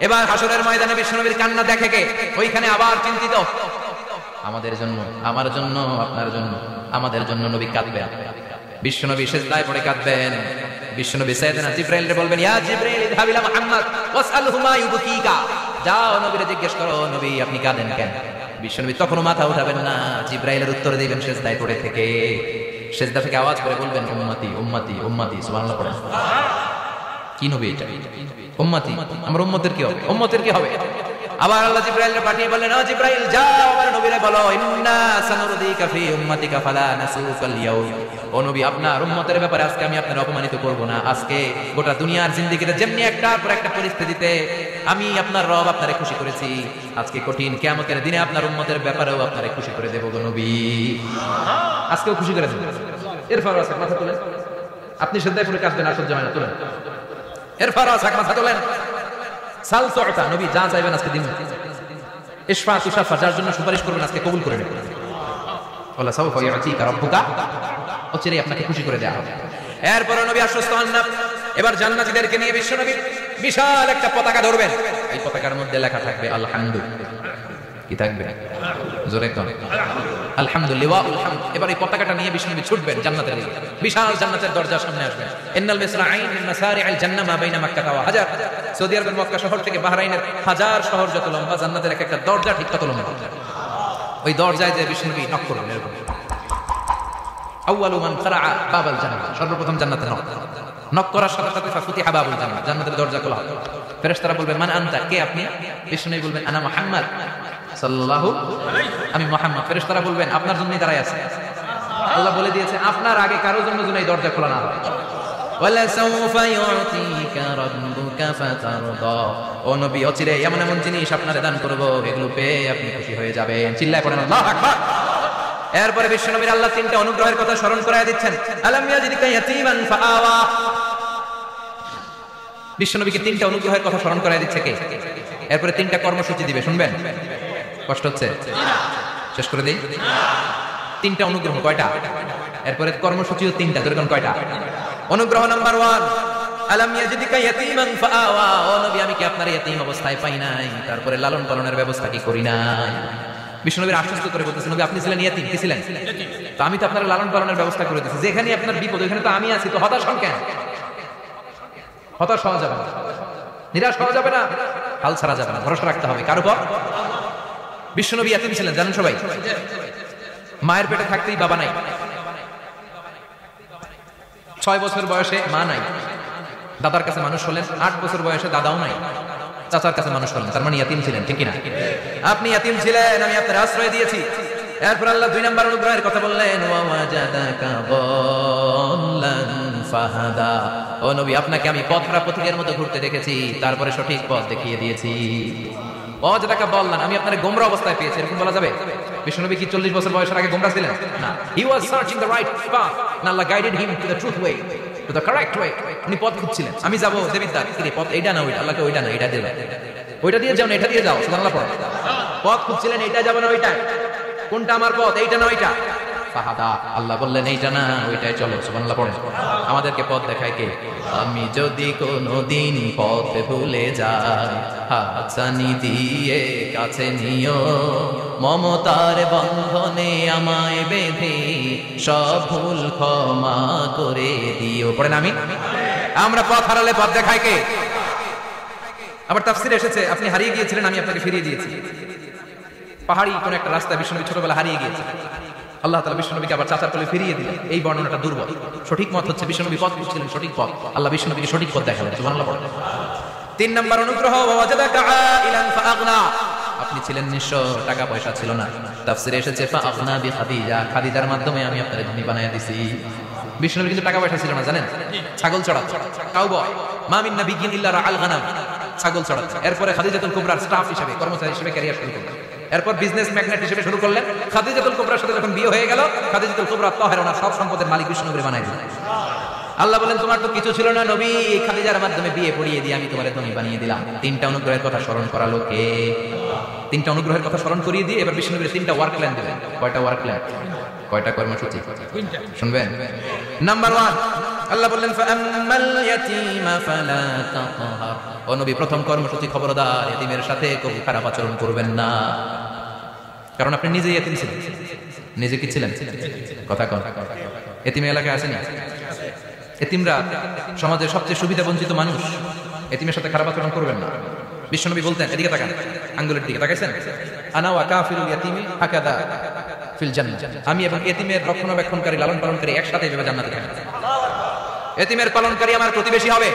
এবার হাসরের ময়দানে বিশ্বনবীর কান্না দেখে কে? ওইখানে আবার চিন্তিত, আমাদের জন্য, আমার জন্য, আপনার জন্য, আমাদের জন্য নবী কাঁদবেন। বিশ্বনবী সিজদায় পড়ে কাঁদবেন। বিশ্বনবী সাইয়েদনা জিবরাইলকে বলবেন, ইয়া জিবরাইল ইযহাব ইলা মুহাম্মদ ওয়াসআলহু মা ইউবকিকা, যাও নবীরে জিজ্ঞেস করো, নবী আপনি কাঁদেন কেন? বিশ্বনবী তখনও মাথা উঠাবেন না, জিবরাইলের উত্তর দিবেন সিজদায় পড়ে থেকে। সিজদা থেকে আওয়াজ করে বলবেন, উম্মতি উম্মতি উম্মতি, সুবহানাল্লাহ পড়েন। কি নবী এটা? উম্মতি, আমার উম্মতের কি হবে? উম্মতের কি হবে? আবার আল্লাহ জিবরাইলকে পাঠিয়ে বললেন, ও জিবরাইল যাও আমার নবীরে বলো, ইন্না সানুরদিকা ফি উম্মাতিকা ফালা নাসুকাল ইয়াউম। ও নবী, আপনার উম্মতের ব্যাপারে আজকে আমি আপনার অপমানিত করব না। আজকে গোটা দুনিয়ার জিন্দেগিতে যেমনি একটার পর একটা পরিস্থিতিতে আমি আপনার রব আপনারে খুশি করেছি, আজকে কঠিন কিয়ামতের দিনে আপনার উম্মতের ব্যাপারেও আপনারে খুশি করে দেব গো নবী। আজকেও খুশি করে দেব। এরপর আছে মাথা তুলেন, আপনি সিজদায় পড়ে কাঁদবেন, আর সহ্য হয় না, তুলেন। এরপর আছে মাথা তোলেন। সাল তুতা, নবী যা চাইবেন আজকে দিন। ইশফা তুশাফা, যার জন্য সুপারিশ করবেন আজকে কবুল করে নেবেন। আল্লাহ সাউফা ইয়াতিকা রাব্বুকা, অচিরেই আপনাকে খুশি করে দেয়া হবে। এরপর নবী আশ্বস্ত হন না। এবার জান্নাতীদেরকে নিয়ে বিশ্বনবী বিশাল একটা পতাকা ধরবেন। এই পতাকার মধ্যে লেখা থাকবে আলহামদুলিল্লাহ। কি থাকবে? জোরে কোন আলহামদুলিল্লাহ। এবার এই পতাকাটা নিয়ে বিশ্বনবী ছুটবেন জান্নাতের দিকে। বিশাল জান্নাতের দরজার সামনে আসবেন। ইন্নাল মিসরাঈন মিন মাসারি'আল জান্নাহ মা বাইনা মাক্কাহ ওয়া হাজার। সৌদি আরবের মক্কা শহর থেকে বাহরাইনের হাজার শহর যত লম্বা, জান্নাতের এক একটা দরজা ঠিক তত লম্বা। ওই দরজায় যে বিশ্বনবী নক করবেন এরকম। আউয়ালু মান কারা'a বাবাল জান্নাহ, সর্বপ্রথম জান্নাতে নক করার সাথে সাথে ফাতিহা বাবুল জান্নাহ, জান্নাতের দরজা খোলা হবে। ফেরেশতারা বলবেন, মান আনতা, কে আপনি? বিশ্বনবী বলবেন, আনা মুহাম্মদ সাল্লাল্লাহু, আমি মুহাম্মদ। ফেরেশতারা বলবেন, আপনার জন্যই দাঁড়ায় আছে। আল্লাহ বলে দিয়েছে, আপনার আগে কারো জন্য যেন এই দরজা খোলা না হয়। ওয়ালা সাউফা ইউতিকা রাব্বুকা ফাতারদা, ও নবী অচিরে এমন এমন জিনিস আপনারে দান করব, এগুলো পেয়ে আপনি খুশি হয়ে যাবেন। চিল্লায় পড়েন আল্লাহু আকবার। এরপরে বিশ্বনবীর আল্লাহ তিনটা অনুগ্রহের কথা স্মরণ করায় দিচ্ছেন। আলাম ইয়াজিদকা ইয়াতীমান ফাআওয়া, বিশ্বনবীকে তিনটা অনুগ্রহের কথা স্মরণ করায় দিচ্ছে কে? এরপরে তিনটা কর্মসূচি দিবে, শুনবেন? কষ্ট হচ্ছে? শেষ করে দেই। তিনটা অনুগ্রহ কয়টা? এরপরে কর্মসূচিও তিনটা, যেরকম কয়টা? অনুগ্রহ নাম্বার 1, আলাম ইয়াজিদকা ইয়াতীমান ফাআওয়া, ও নবী আমি কি আপনার ইয়াতীম অবস্থায় পাই নাই, তারপরে লালন পালনের ব্যবস্থা কি করি নাই? বিশ্বনবীর আশ্বস্ত করে বলতেছেন, নবী আপনি ছিলেন ইয়াতীম, কি ছিলেন? তো আমি তো আপনার লালন পালনের ব্যবস্থা করে দিয়েছি। যেখানে আপনার বিপদ ওখানে তো আমি আছি, তো হতাশ হন কেন? হতাশ হওয়া যাবে না, নিরাশ হওয়া যাবে না, হাল ছাড়া যাবে না, ভরসা রাখতে হবে কার উপর? বিশ্বনবী ইয়াতীম ছিলেন, জানেন সবাই। মায়ের পেটে থাকতেই বাবা নাই, 6 বছর বয়সে মা নাই, দাদার কাছে মানুষ হলেন, 8 বছর বয়সে দাদাও নাই, চাচার কাছে মানুষ হলেন, তার মানে ইয়াতীম ছিলেন, ঠিক কিনা? আপনি ইয়াতীম ছিলেন, আমি আপনার আশ্রয় দিয়েছি। এরপর আল্লাহ 2 নম্বর অনুগ্রহের কথা বললেন, ওয়া ওয়াজাদাকা দাল্লান ফাহাদা, ও নবী আপনাকে আমি পথরা পথিকের মতো ঘুরতে দেখেছি, তারপরে সঠিক পথ দেখিয়ে দিয়েছি। ওয়াজাদাকা দাল্লান, আমি আপনার গোমরা অবস্থায় পেয়েছি, এরকম বলা যাবে? বিশ্বনবী কি 40 বছর বয়সের আগে গোমরা ছিলেন? না, he was searching the right path, Allah guided him to the truth way, to the correct way. উনি পথ খুঁজছিলেন, আমি যাব দেবিদ্দার, কি পথ এইটা না ওইটা, আল্লাহকে ওইটা না এটা দিয়ে দাও, ওইটা দিয়ে যাও না এটা দিয়ে যাও, সুবহানাল্লাহ পড়ো। পথ খুঁজছিলেন, এইটা যাব না ওইটা, কোনটা আমার পথ, এইটা না ওইটা? ফাহাদা, আল্লাহ বললেন এইটা না ওইটাই চলো, সুবহানাল্লাহ পড়েন। আমাদেরকে পথ দেখায় কে? আমি যদি কোনোদিন পথ ভুলে যাই, হাতছানি দিয়ে কাছে নিও, মমতার বন্ধনে আমায় বেঁধে সব ভুল ক্ষমা করে দিও। পড়েন আমি। আমরা পথ হারালে পথ দেখায় কে? আবার তাফসিরে এসেছে, আপনি হারিয়ে গিয়েছিলেন, আমি আপনাকে ফিরিয়ে দিয়েছি। পাহাড়ি কোন একটা রাস্তায় বিশ্বনবী ছোটবেলা হারিয়ে গিয়েছে। আল্লাহ তাআলা বিশ্বনবীকে আবার চাচার কোলে ফিরিয়ে দিলেন। এই বর্ণনাটা দুর্বল। সঠিক মত হচ্ছে বিশ্বনবী পথ ছিলেন সঠিক পথ, আল্লাহ বিশ্বনবীকে সঠিক পথ দেখালেন। সুবহানাল্লাহ। 3 নাম্বার অনুগ্রহ, ওয়াজাদাকা আইলান ফাআগনা, আপনি ছিলেন নিঃস্ব, টাকা পয়সা ছিল না। তাফসিরে এসেছে ফাআগনা বিখাদিজা, খাদিজার মাধ্যমে আমি আপনাকে ধনী বানায়া দিছি। বিশ্বনবীর কিন্তু টাকা পয়সা ছিল না, জানেন? ছাগল চড়াতো, কাউবয়। মা মিন নাবিয়্যিন ইল্লা রাআল গানাম, ছাগল চড়াতো। এরপরে খাদিজাতুল কুবরার স্টাফ হিসেবে, কর্মচারী হিসেবে ক্যারিয়ার শুরু করলেন। এরপর বিজনেস ম্যাগনেট হিসেবে শুরু করলেন। খাদিজাতুল কুবরার সাথে যখন বিয়ে হয়ে গেল, খাদিজাতুল কুবরা তাহেরা ওনার সব সম্পদের মালিক বিশ্বনবী বানাই দিলেন। আল্লাহ বলেন তোমার তো কিছু ছিল না নবী, খাদিজার মাধ্যমে বিয়ে পড়িয়ে দিয়ে আমি তোমারে ধনী বানিয়ে দিলাম। 3টা অনুগ্রহের কথা স্মরণ করালো কে? 3টা অনুগ্রহের কথা স্মরণ করিয়ে দিয়ে এবার বিশ্বনবীর 3টা ওয়ার্ক প্ল্যান দিলেন। কয়টা ওয়ার্ক প্ল্যান? কয়টা কর্মসূচি? শুনবেন। নাম্বার 1, আল্লাহ বললেন ফাআম্মাল ইয়াতীমা ফালা তাকহার, ও নবী প্রথম কর্মসূচি খবরদার এতিমের সাথে কবু খারাপ আচরণ করবেন না। কারণ আপনি নিজেই এতিম ছিলেন। নিজে কি ছিলেন? কথা কন। এতিম এলাকায় আসেনি? এতিমরা সমাজের সবচেয়ে সুবিধা বঞ্চিত মানুষ। এতিমের সাথে খারাপ আচরণ করবেন না। বিশ্বনবী বলতেন, এদিকে তাকান, আঙ্গুলের দিকে তাকাইছেন, আনা ওয়া কাফিরুল ইয়াতীমি হাকাদা ফিল জান্নাহ, আমি এবং এতিমের রক্ষণাবেক্ষণকারী লালন পালনকারী একসাথে এভাবে জান্নাতে থাকবে। এতিমের পালনকারী আমার প্রতিবেশী হবে,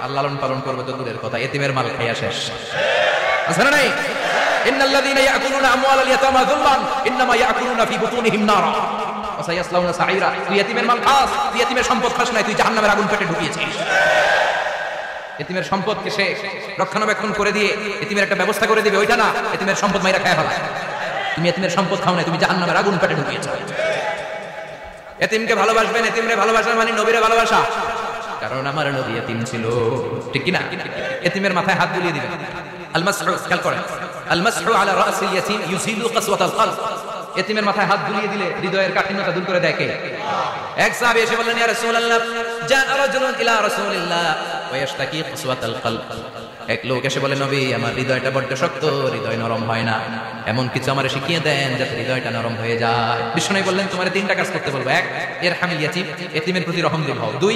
আর লালন পালন করবে তো দূরের কথা, এতিমের মাল খাইয়া শেষ। আছে না নাই? ইন্নাল্লাযীনা ইয়াকুলুনা আমওয়ালাল ইয়াতামা যুলমান ইন্নামা ইয়াকুলুনা ফি বুতুনিহিম নারা ওয়া সায়াসলাউনা সাঈরা। তুই এতিমের মাল খাস, তুই এতিমের সম্পদ খাস না, তুই জাহান্নামের আগুন পেটে ঢুকিয়েছিস। এতিমের সম্পদকে সে রক্ষণাবেক্ষণ করে দিয়ে এতিমের একটা ব্যবস্থা করে দিবে, ওইটা না, এতিমের সম্পদ মাইরা খায় ফেলা। তুমি এতিমের সম্পদ খাও না, তুমি জাহান্নামের আগুন পেটে ঢুকিয়েছো। এতিমকে ভালোবাসবেন, এতিমরে ভালোবাসা মানে নবীরে ভালোবাসা। কারণ আমার নবী এতিম ছিল, ঠিক কি না? এতিমের মাথায় হাত বুলিয়ে দিবেন। আল মাসহু, খেয়াল করেন, আল মাসহু আলা রাসিল ইয়াতীম ইউজিলু কাসওয়াতাল কলব। এতিমের মাথায় হাত বুলিয়ে দিলে হৃদয়ের কাঠিন্যতা দূর করে দেয় কে? এক সাহাবী এসে বললেন, ইয়া রাসূলুল্লাহ, জা রাজুলুন ইলা রাসূলিল্লাহ ওয়া ইয়াশতাকি কাসওয়াতাল কলব। এক লোক এসে বলে, নবী আমার হৃদয়টা বড্ড শক্ত, হৃদয় নরম হয় না, এমন কিছু আমারে শিখিয়ে দেন যাতে হৃদয়টা নরম হয়ে যায়। বিশ্বনবী বললেন, তোমারে 3টা কাজ করতে বলবো। 1, ইরহামিল ইয়াতীম, এতিমের প্রতি রহমদিল হও। 2,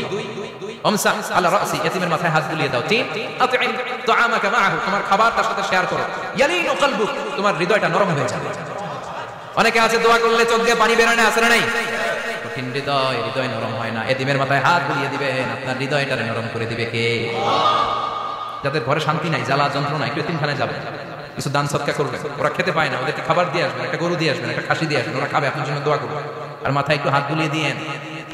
আমসাহ আলা রাসি, এতিমের মাথায় হাত বুলিয়ে দাও। 3, আতঈম তাআমাকা মাআহু, তোমার খাবার তার সাথে শেয়ার করো। ইয়ালিনু কলবুক, তোমার হৃদয়টা নরম হয়ে যাবে। অনেকে আছে দোয়া করলে চোখ দিয়ে পানি বের হয় না, আছে না নাই? কঠিন হৃদয়, হৃদয় নরম হয় না। এতিমের মাথায় হাত বুলিয়ে দিবেন, আপনার হৃদয়টা নরম করে দিবে কে? যাদের ঘরে শান্তি নাই, জ্বালা যন্ত্রণা, একটু এতিমখানায় যাবেন, কিছু দান সদকা করবেন। ওরা খেতে পায় না, ওদেরকে খাবার দিয়ে আসবেন, একটা গরু দিয়ে আসবেন, একটা খাসি দিয়ে আসবেন, ওরা খাবে, আপনার জন্য দোয়া করবেন। আর মাথায় একটু হাত বুলিয়ে দিয়েন।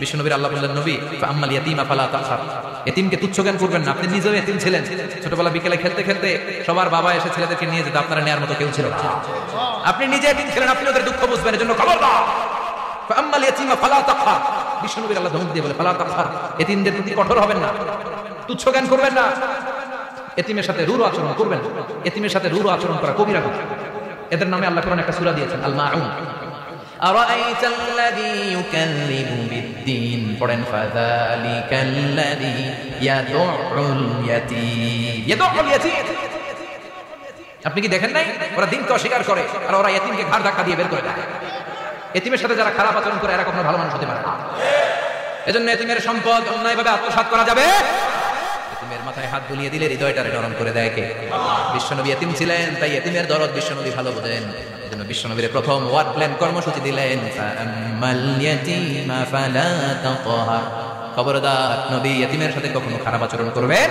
বিশ্বনবীর আল্লাহ বললেন, নবী ফাআম্মাল ইয়াতীমা ফালা তাকহার, এতিমকে তুচ্ছ জ্ঞান করবেন না। আপনি নিজেও এতিম ছিলেন। ছোটবেলা বিকেলে খেলতে খেলতে সবার বাবা এসে ছেলেদেরকে নিয়ে যেত, আপনারা নেয়ার মতো কেউ ছিল না। আপনি নিজে এতিম ছিলেন, আপনি ওদের দুঃখ বুঝবেন, এজন্য খবরদার ফাআম্মাল ইয়াতীমা ফালা তাকহার। বিশ্বনবীর আল্লাহ ধমক দিয়ে বলে, ফালা তাকহার, এতিমদের প্রতি কঠোর হবেন না, তুচ্ছ জ্ঞান করবেন না, এতিমের সাথে রূঢ় আচরণ করবেন। এতিমের সাথে রূঢ় আচরণ করা কবিরা গুনাহ। এদের নামে আল্লাহ কোরআনে একটা সূরা দিয়েছেন, আল মাউন। আরাআইতাল্লাযী ইউকাযযিবু বিদ্দীন, পড়েন, ফাযালিকাল্লাযী ইয়াদউল ইয়াতীম। ইয়াদউল ইয়াতীম, আপনি কি দেখেন নাই? ওরা দিনকে অস্বীকার করে, আর ওরা এতিমকে ঘাড় ধাক্কা দিয়ে বের করে দেয়। এতিমের সাথে যারা খারাপ আচরণ করে এরা কখনো ভালো মানুষ হতে পারে না। এজন্য এতিমের সম্পদ অন্যায়ভাবে আত্মসাৎ করা যাবে। এতিমের মাথায় হাত বুলিয়ে দিলে হৃদয়টারে নরম করে দেয় কে? বিশ্বনবী এতিম ছিলেন, তাই এতিমের দরদ বিশ্বনবী ভালো বোঝেন। এজন্য বিশ্বনবীর প্রথম ওয়ার্ক প্ল্যান কর্মসূচি দিলেন, ফাআম্মাল ইয়াতীমা ফালা তাকহার, খবরদার নবী এতিমের সাথে কখনো খারাপ আচরণ করবেন।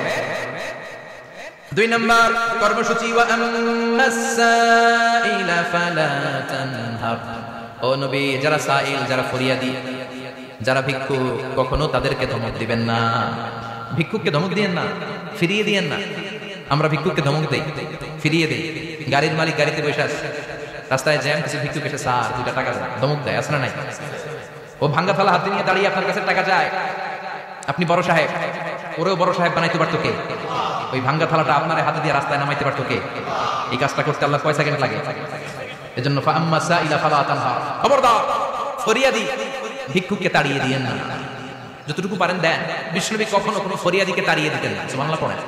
2 নম্বর কর্মসূচি, ওয়া আম্মাস সাইলা ফালা তানহার, ও নবী যারা সাইল, যারা ফরিয়াদি, যারা ভিক্ষু, কখনো তাদেরকে ধমক দিবেন না। ভিক্ষুককে ধমক দিয়েন না, ফিরিয়ে দিয়েন না। আমরা ভিক্ষুককে ধমক দেই, ফিরিয়ে দেই। গাড়ির মালিক গাড়িতে বসে আছে, রাস্তায় জ্যাম, কিছু ভিক্ষুক এসে স্যার 2টা টাকা দেন, ধমক দেয়, আছে না নাই? ও ভাঙ্গা থালা হাতে নিয়ে দাঁড়িয়ে আপনার কাছে টাকা চায়। আপনি বড় সাহেব, ওরেও বড় সাহেব বানাইতে পারতো কে? ওই ভাঙ্গা থালাটা আপনার হাতে দিয়ে রাস্তায় নামাইতে পারতো কে? এই কাজটা করতে আল্লাহ কয় সেকেন্ড লাগে? এজন্য ফাআম্মা সাইলা ফালা তানহার, খবরদার ফরিয়াদি ভিক্ষুককে তাড়িয়ে দিয়েন না। যতটুকু পারেন দেন। বিশ্বনবী কখনো কোনো ফরিয়াদিকে তাড়িয়ে দিতেন না, সুবহানাল্লাহ পড়েন।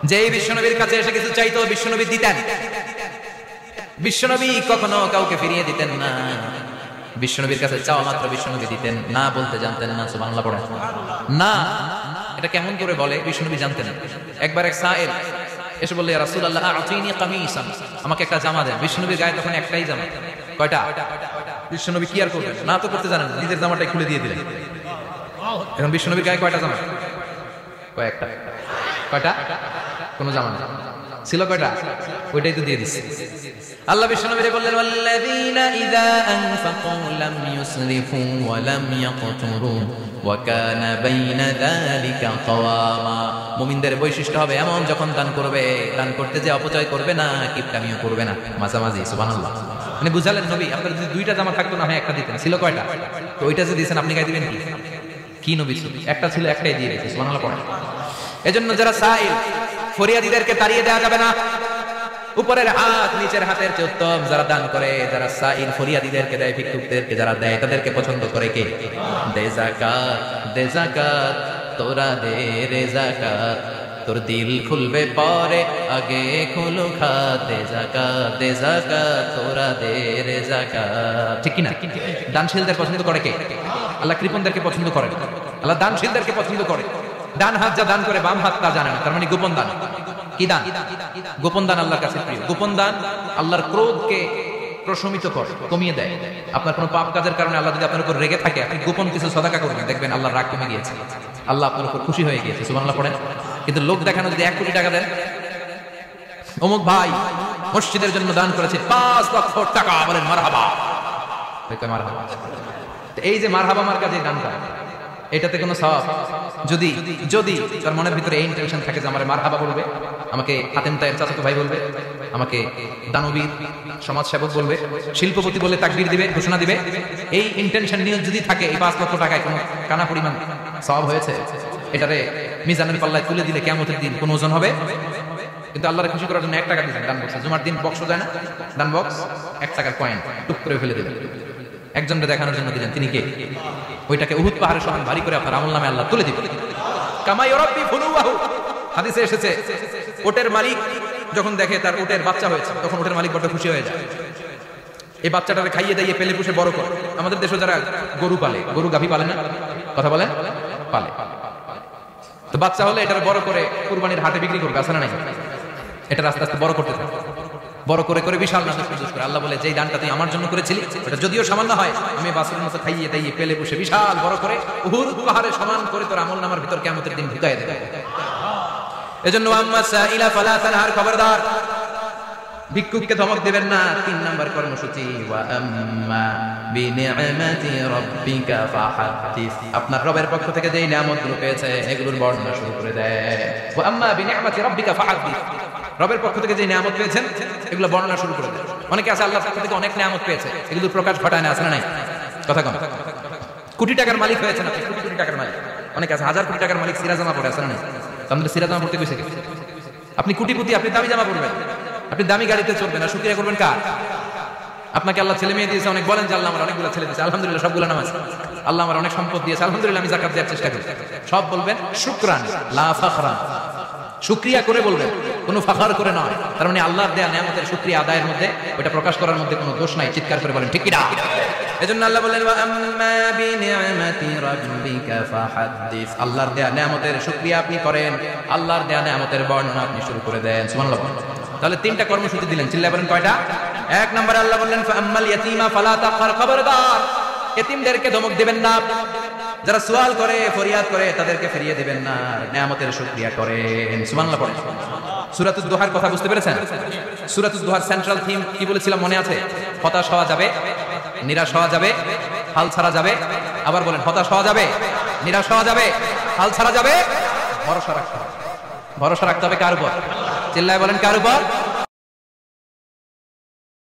যেই বিশ্বনবীর কাছে এসে কিছু চাইতো বিশ্বনবী দিতেন। বিশ্বনবী কখনো কাউকে ফিরিয়ে দিতেন না। বিশ্বনবীর কাছে চাওয়া মাত্র বিশ্বনবী দিতেন, না বলতে জানতেন না, সুবহানাল্লাহ পড়েন। না, এটা কেমন করে বলে বিশ্বনবী জানতেন। একবার এক সাইল এসে বলল, ইয়া রাসূলুল্লাহ আতিনি কামিসান, আমাকে একটা জামা দেন। বিশ্বনবীর গায়ে তখন একটাই জামা। কয়টা? বিশ্বনবী কি আর করবেন, না তো করতে জানেন, নিজের জামাটাই খুলে দিয়ে দিলেন। এখন বিশ্বনবীর গায়ে কয়টা জামা? কয়েকটা। কয়টা? কোনো জামা না ছিল, কয়টা? ওইটাই তো দিয়ে দিচ্ছে। আল্লাহ বিশ্বনবীরে বললেন, ওয়াল্লাযীনা ইযা আনফাকু লাম ইউসরিফু ওয়া লাম ইয়াকতুরু ওয়া কানা বাইনা যালিকা কাওয়ামা। মুমিনদের বৈশিষ্ট্য হবে এমন, যখন দান করবে, দান করতে যে অপচয় করবে না, কিপটামিও করবে না, মাঝামাঝি। সুবহানাল্লাহ। মানে বুঝালেন নবী, আপনার যদি দুইটা জামা থাকতো না হয় একটা দিতেন। ছিল কয়টা? তো ওইটা যে দিয়েছেন আপনি গায়ে দিবেন কি? কি নবী ছিল? একটা ছিল, একটাই দিয়ে দিয়েছে। সুবহানাল্লাহ পড়েন। এজন্য যারা সাইল, ফরিয়াদীদেরকে তাড়িয়ে দেওয়া যাবে না। উপরের হাত নিচের হাতের চেয়ে উত্তম যারা দান করে, যারা সাইল ফরিয়াদীদেরকে দেয়, ভিক্ষুকদেরকে যারা দেয়, তাদেরকে পছন্দ করে কে? দে যাকাত, দে যাকাত, তোরা দে রে যাকাত, তোর দিল খুলবে পরে, আগে খুলো খাত। দে যাকাত, দে যাকাত, তোরা দে রে যাকাত। ঠিক কি না? দানশীলদের পছন্দ করে কে? আল্লাহ কৃপণদেরকে পছন্দ করে। আল্লাহ দানশীলদেরকে পছন্দ করে। ডান হাত যা দান করে, বাম হাত তা জানে না, তার মানে গোপন দান। কি দান? গোপন দান আল্লাহর কাছে প্রিয়। গোপন দান আল্লাহর ক্রোধকে প্রশমিত করে, কমিয়ে দেয়। আপনার কোনো পাপ কাজের কারণে আল্লাহ যদি আপনার উপর রেগে থাকে, আপনি গোপন কিছু সদাকা করবেন, দেখবেন আল্লাহর রাগ কমে গিয়েছে, আল্লাহ আপনার উপর খুশি হয়ে গিয়েছে। সুবহানাল্লাহ পড়েন। কিন্তু লোক দেখানো যদি 1 কোটি টাকা দেন, অমুক ভাই মসজিদের জন্য দান করেছে 5 লক্ষ টাকা, বলেন মারহাবা। মারহাবা। এই যে মারহাবা মার্কা যে দানটা, এটাতে কোনো সওয়াব যদি যদি তার মনের ভিতরে এই ইন্টেনশন থাকে যে আমার মারহাবা বলবে, আমাকে হাতেম তায়ের চাচাতো ভাই বলবে, আমাকে দানবীর সমাজসেবক বলবে, শিল্পপতি বলে তাকবীর দিবে, ঘোষণা দিবে, এই ইন্টেনশন নিয়ে যদি থাকে, এই 5 লক্ষ টাকায় কোনো কানা পরিমাণ সওয়াব হয়েছে, এটারে মিজানের পাল্লায় তুলে দিলে কিয়ামতের দিন কোন ওজন হবে? কিন্তু আল্লাহরে খুশি করার জন্য 1 টাকা দিলেন দান বক্সে। জুমার দিন বক্স যায় না, দান বক্স, 1 টাকার কয়েন টুক করে ফেলে দিলেন, একজনকে দেখানোর জন্য দিলেন। তিনি কে? ওইটাকে উহুদ পাহাড়ের সমান ভারী করে আপনার আমল নামে আল্লাহ তুলে দিবেন। কামা ইউরাব্বি ফুলুহু, হাদিসে এসেছে, ওটের মালিক যখন দেখে তার ওটের বাচ্চা হয়েছে, তখন ওটের মালিক বড় খুশি হয়ে যায়। এই বাচ্চাটাকে খাইয়ে দাইয়ে পেলে পুষে বড় করে। আমাদের দেশে যারা গরু পালে, গরু গাভী পালে না, কথা বলেন, পালে, তো বাচ্চা হলে এটার বড় করে কুরবানির হাটে বিক্রি করবে, আছে না নাই? এটা আস্তে আস্তে বড় করতে থাকে, বড় করে করে বিশাল নাজুক করে। আল্লাহ বলে, যেই দানটা তুই আমার জন্য করেছিলি, এটা যদিও সামান্য হয়, আমি বাছুরের মতো খাইয়ে দাইয়ে পেলে পুষে বিশাল বড় করে উহুদ পাহাড়ের সমান করে তোর আমল নামার ভিতর কিয়ামতের দিন ঢুকায় দেবে। এজন্য আম্মা সাইলা ফালা তানহার, খবরদার ভিক্ষুককে ধমক দিবেন না। 3 নাম্বার কর্মসূচি, ওয়া আম্মা বিনিআমাতি রাব্বিকা ফাহাদ্দিস, আপনার রবের পক্ষ থেকে যেই নিয়ামতগুলো পেয়েছে এগুলোর বর্ণনা শুরু করে দেয়। ওয়া আম্মা বিনিআমাতি রাব্বিকা ফাহাদ্দিস, রবের পক্ষ থেকে যে নিয়ামত পেয়েছেন এগুলো বর্ণনা শুরু করে দেয়। অনেকে আছে আল্লাহর পক্ষ থেকে অনেক নিয়ামত পেয়েছে, এগুলোর প্রকাশ ঘটায় না, আছে না নাই? কথা কম। কোটি টাকার মালিক হয়েছেন আপনি, কোটি কোটি টাকার মালিক। অনেকে আছে 1000 কোটি টাকার মালিক, সিরাজামা পড়ে, আছে না নাই? তাহলে সিরাজামা পড়তে কইছে কি? আপনি কোটিপতি, আপনি দামি জামা পরবেন, আপনি দামি গাড়িতে চড়বেন, আর শুকরিয়া করবেন কার? আপনাকে আল্লাহ ছেলে মেয়ে দিয়েছে অনেক, বলেন যে আল্লাহ আমার অনেকগুলো ছেলে দিয়েছে, আলহামদুলিল্লাহ, সবগুলো নামাজ। আল্লাহ আমার অনেক সম্পদ দিয়েছে, আলহামদুলিল্লাহ, আমি যাকাত দেওয়ার চেষ্টা করি। সব বলবেন শুকরান লা ফাখরান, শুকরিয়া করে বলবেন, কোনো ফাখার করে নয়। তার মানে আল্লাহর দেয়া নিয়ামতের শুকরিয়া আদায়ের মধ্যে, ওটা প্রকাশ করার মধ্যে কোনো দোষ নাই। চিৎকার করে বলেন ঠিক কি না? এজন্য আল্লাহ বলেন, ওয়া আম্মা বিনিআমাতি রাব্বিকা ফাহাদ্দিস, আল্লাহর দেয়া নিয়ামতের শুকরিয়া আপনি করেন, আল্লাহর দেয়া নিয়ামতের বর্ণনা আপনি শুরু করে দেন। সুবহানাল্লাহ। তাহলে 3টা কর্মসূচি দিলেন, চিল্লায় বলেন কয়টা? 1 নম্বরে আল্লাহ বললেন, ফাআম্মাল ইয়াতীমা ফালা তাকহার, খবরদার এতিমদেরকে ধমক দিবেন না। যারা সওয়াল করে, ফরিয়াদ করে, তাদেরকে ফিরিয়ে দিবেন না, নিয়ামতের শুকরিয়া করেন। সুবহানাল্লাহ পড়েন। সূরাতুদ দুহার কথা বুঝতে পেরেছেন? সূরাতুদ দুহার সেন্ট্রাল থিম কি বলেছিলাম মনে আছে? হতাশ হওয়া যাবে, নিরাশ হওয়া যাবে, হাল ছাড়া যাবে। আবার বলেন, হতাশ হওয়া যাবে, নিরাশ হওয়া যাবে, হাল ছাড়া যাবে, ভরসা রাখতে হবে। ভরসা রাখতে হবে কার উপর? চিল্লায় বলেন কার উপর?